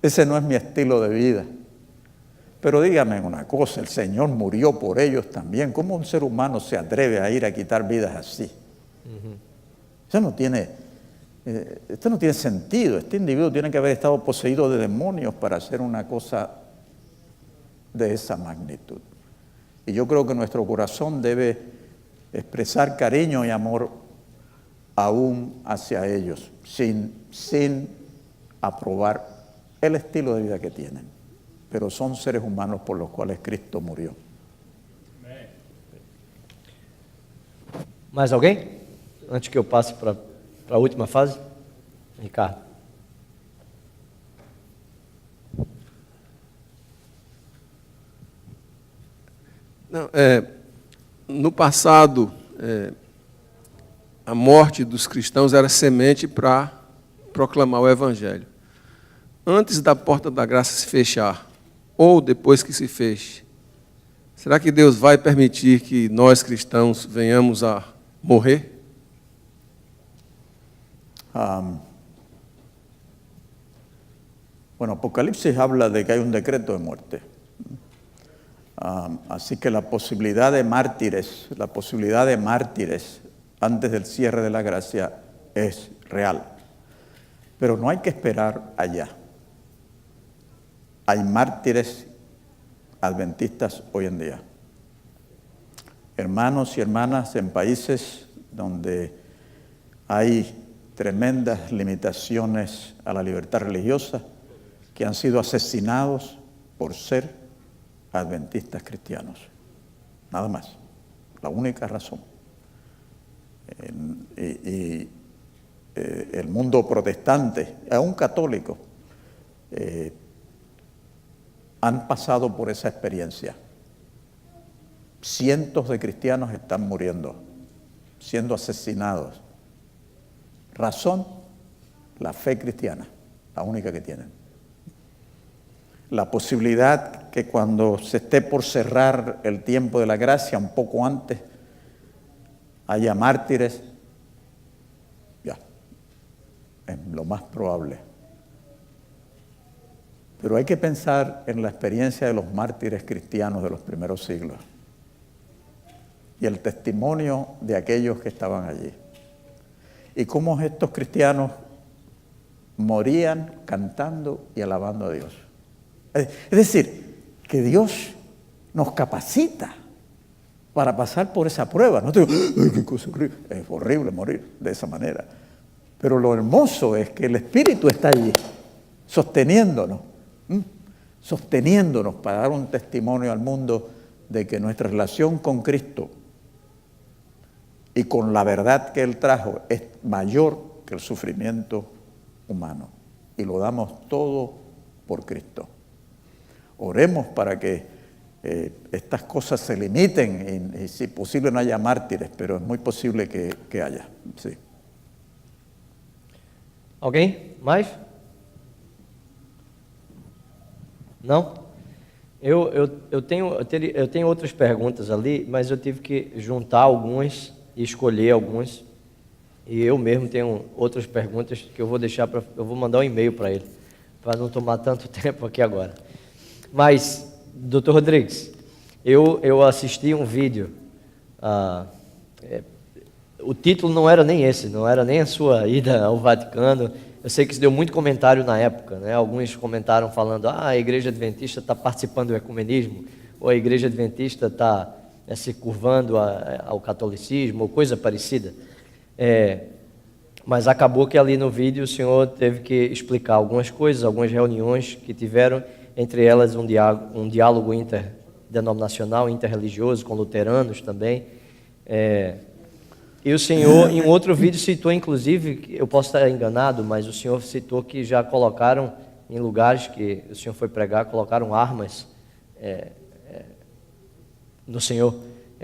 Ese no es mi estilo de vida. Pero dígame una cosa, el Señor murió por ellos también. ¿Cómo un ser humano se atreve a ir a quitar vidas así? Esto no tiene sentido. Este individuo tiene que haber estado poseído de demonios para hacer una cosa de esa magnitud. Y yo creo que nuestro corazón debe expresar cariño y amor aún hacia ellos, sin aprobar el estilo de vida que tienen. Pero son seres humanos por los cuales Cristo murió. Mais alguém? Antes que eu passe para a última fase. Ricardo. Não, no passado, a morte dos cristãos era semente para proclamar o Evangelho. Antes da porta da graça se fechar, ou depois que se feche, será que Deus vai permitir que nós cristãos venhamos a morrer? Bueno, Apocalipsis habla de que hay un decreto de muerte. Así que la posibilidad de mártires antes del cierre de la gracia es real. Pero no hay que esperar allá. Hay mártires adventistas hoy en día. Hermanos y hermanas en países donde hay tremendas limitaciones a la libertad religiosa, que han sido asesinados por ser adventistas cristianos. Nada más. La única razón. El mundo protestante, aún católico, han pasado por esa experiencia. Cientos de cristianos están muriendo, siendo asesinados. Razón, la fe cristiana, la única que tienen. La posibilidad que cuando se esté por cerrar el tiempo de la gracia, un poco antes, haya mártires, ya, es lo más probable. Pero hay que pensar en la experiencia de los mártires cristianos de los primeros siglos y el testimonio de aquellos que estaban allí. Y cómo estos cristianos morían cantando y alabando a Dios. Es decir, que Dios nos capacita para pasar por esa prueba. No te digo, ¡ay, qué cosa horrible! Es horrible morir de esa manera. Pero lo hermoso es que el Espíritu está allí, sosteniéndonos para dar un testimonio al mundo de que nuestra relación con Cristo y con la verdad que Él trajo es mayor que el sufrimiento humano. Y lo damos todo por Cristo. Oremos para que estas cosas se limiten y si posible no haya mártires, pero es muy posible que haya. Sí. Alguém mais? Não? Eu tenho outras perguntas ali, mas eu tive que juntar algumas e escolher algumas. E eu mesmo tenho outras perguntas que eu vou deixar para... Eu vou mandar um e-mail para ele, para não tomar tanto tempo aqui agora. Mas, Dr. Rodrigues, eu assisti um vídeo... o título não era nem esse, não era nem a sua ida ao Vaticano. Eu sei que isso deu muito comentário na época, né? Alguns comentaram falando, a Igreja Adventista está participando do ecumenismo, ou a Igreja Adventista está se curvando ao catolicismo, ou coisa parecida. Mas acabou que ali no vídeo o senhor teve que explicar algumas coisas, algumas reuniões que tiveram, entre elas um diálogo interdenominacional, interreligioso, com luteranos também. E o senhor, em um outro vídeo, citou, inclusive, eu posso estar enganado, mas o senhor citou que já colocaram, em lugares que o senhor foi pregar, colocaram armas no senhor.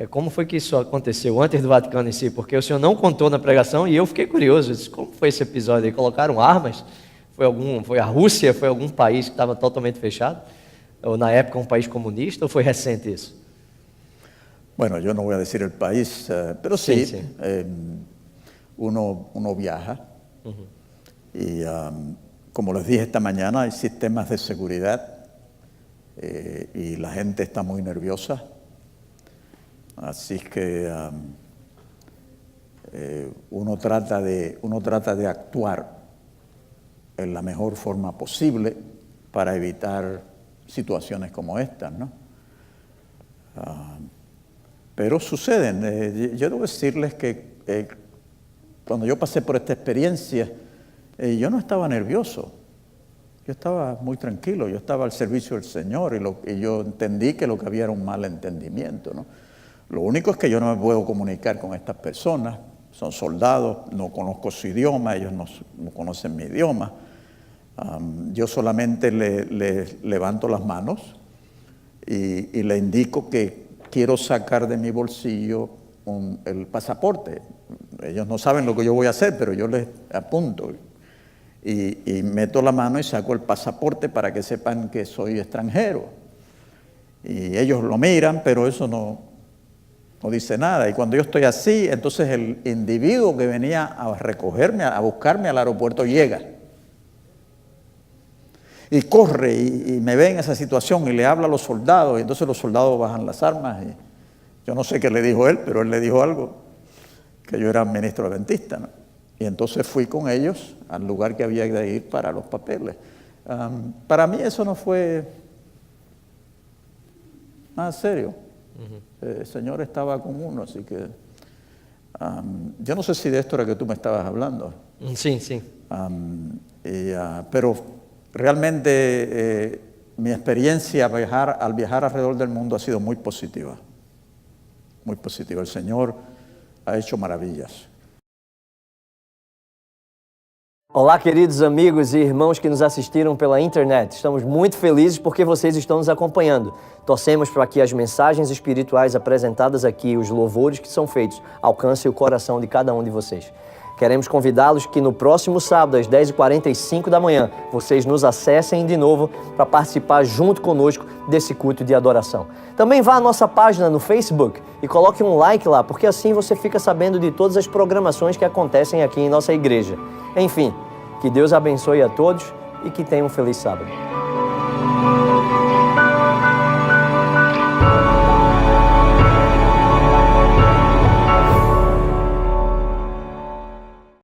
Como foi que isso aconteceu antes do Vaticano em si? Porque o senhor não contou na pregação e eu fiquei curioso. Eu disse, como foi esse episódio aí? Colocaram armas? Foi a Rússia? Foi algum país que estava totalmente fechado? Ou na época um país comunista? Ou foi recente isso? Bueno, yo no voy a decir el país, pero sí, Sí. Uno viaja y como les dije esta mañana, hay sistemas de seguridad y la gente está muy nerviosa, así que uno trata de actuar en la mejor forma posible para evitar situaciones como estas, ¿no? Pero suceden. Yo debo decirles que cuando yo pasé por esta experiencia, yo no estaba nervioso. Yo estaba muy tranquilo, yo estaba al servicio del Señor y yo entendí que lo que había era un mal entendimiento, ¿no? Lo único es que yo no me puedo comunicar con estas personas, son soldados, no conozco su idioma, ellos no conocen mi idioma. Yo solamente le levanto las manos y le indico que quiero sacar de mi bolsillo el pasaporte. Ellos no saben lo que yo voy a hacer, pero yo les apunto. Y meto la mano y saco el pasaporte para que sepan que soy extranjero. Y ellos lo miran, pero eso no dice nada. Y cuando yo estoy así, entonces el individuo que venía a recogerme, a buscarme al aeropuerto, llega. Y corre y me ve en esa situación y le habla a los soldados, y entonces los soldados bajan las armas. Y yo no sé qué le dijo él, pero él le dijo algo, que yo era ministro adventista, ¿no? Y entonces fui con ellos al lugar que había de ir para los papeles. Para mí eso no fue nada serio. El Señor estaba con uno, así que yo no sé si de esto era que tú me estabas hablando. Sí, sí. Pero realmente mi experiencia al viajar alrededor del mundo ha sido muy positiva. Muy positiva. El Señor ha hecho maravillas. Olá, queridos amigos e irmãos que nos assistiram pela internet. Estamos muito felizes porque vocês estão nos acompanhando. Torcemos para que as mensagens espirituais apresentadas aqui, os louvores que são feitos, alcancem o coração de cada um de vocês. Queremos convidá-los que no próximo sábado, às 10h45 da manhã, vocês nos acessem de novo para participar junto conosco desse culto de adoração. Também vá à nossa página no Facebook e coloque um like lá, porque assim você fica sabendo de todas as programações que acontecem aqui em nossa igreja. Enfim, que Deus abençoe a todos e que tenham um feliz sábado.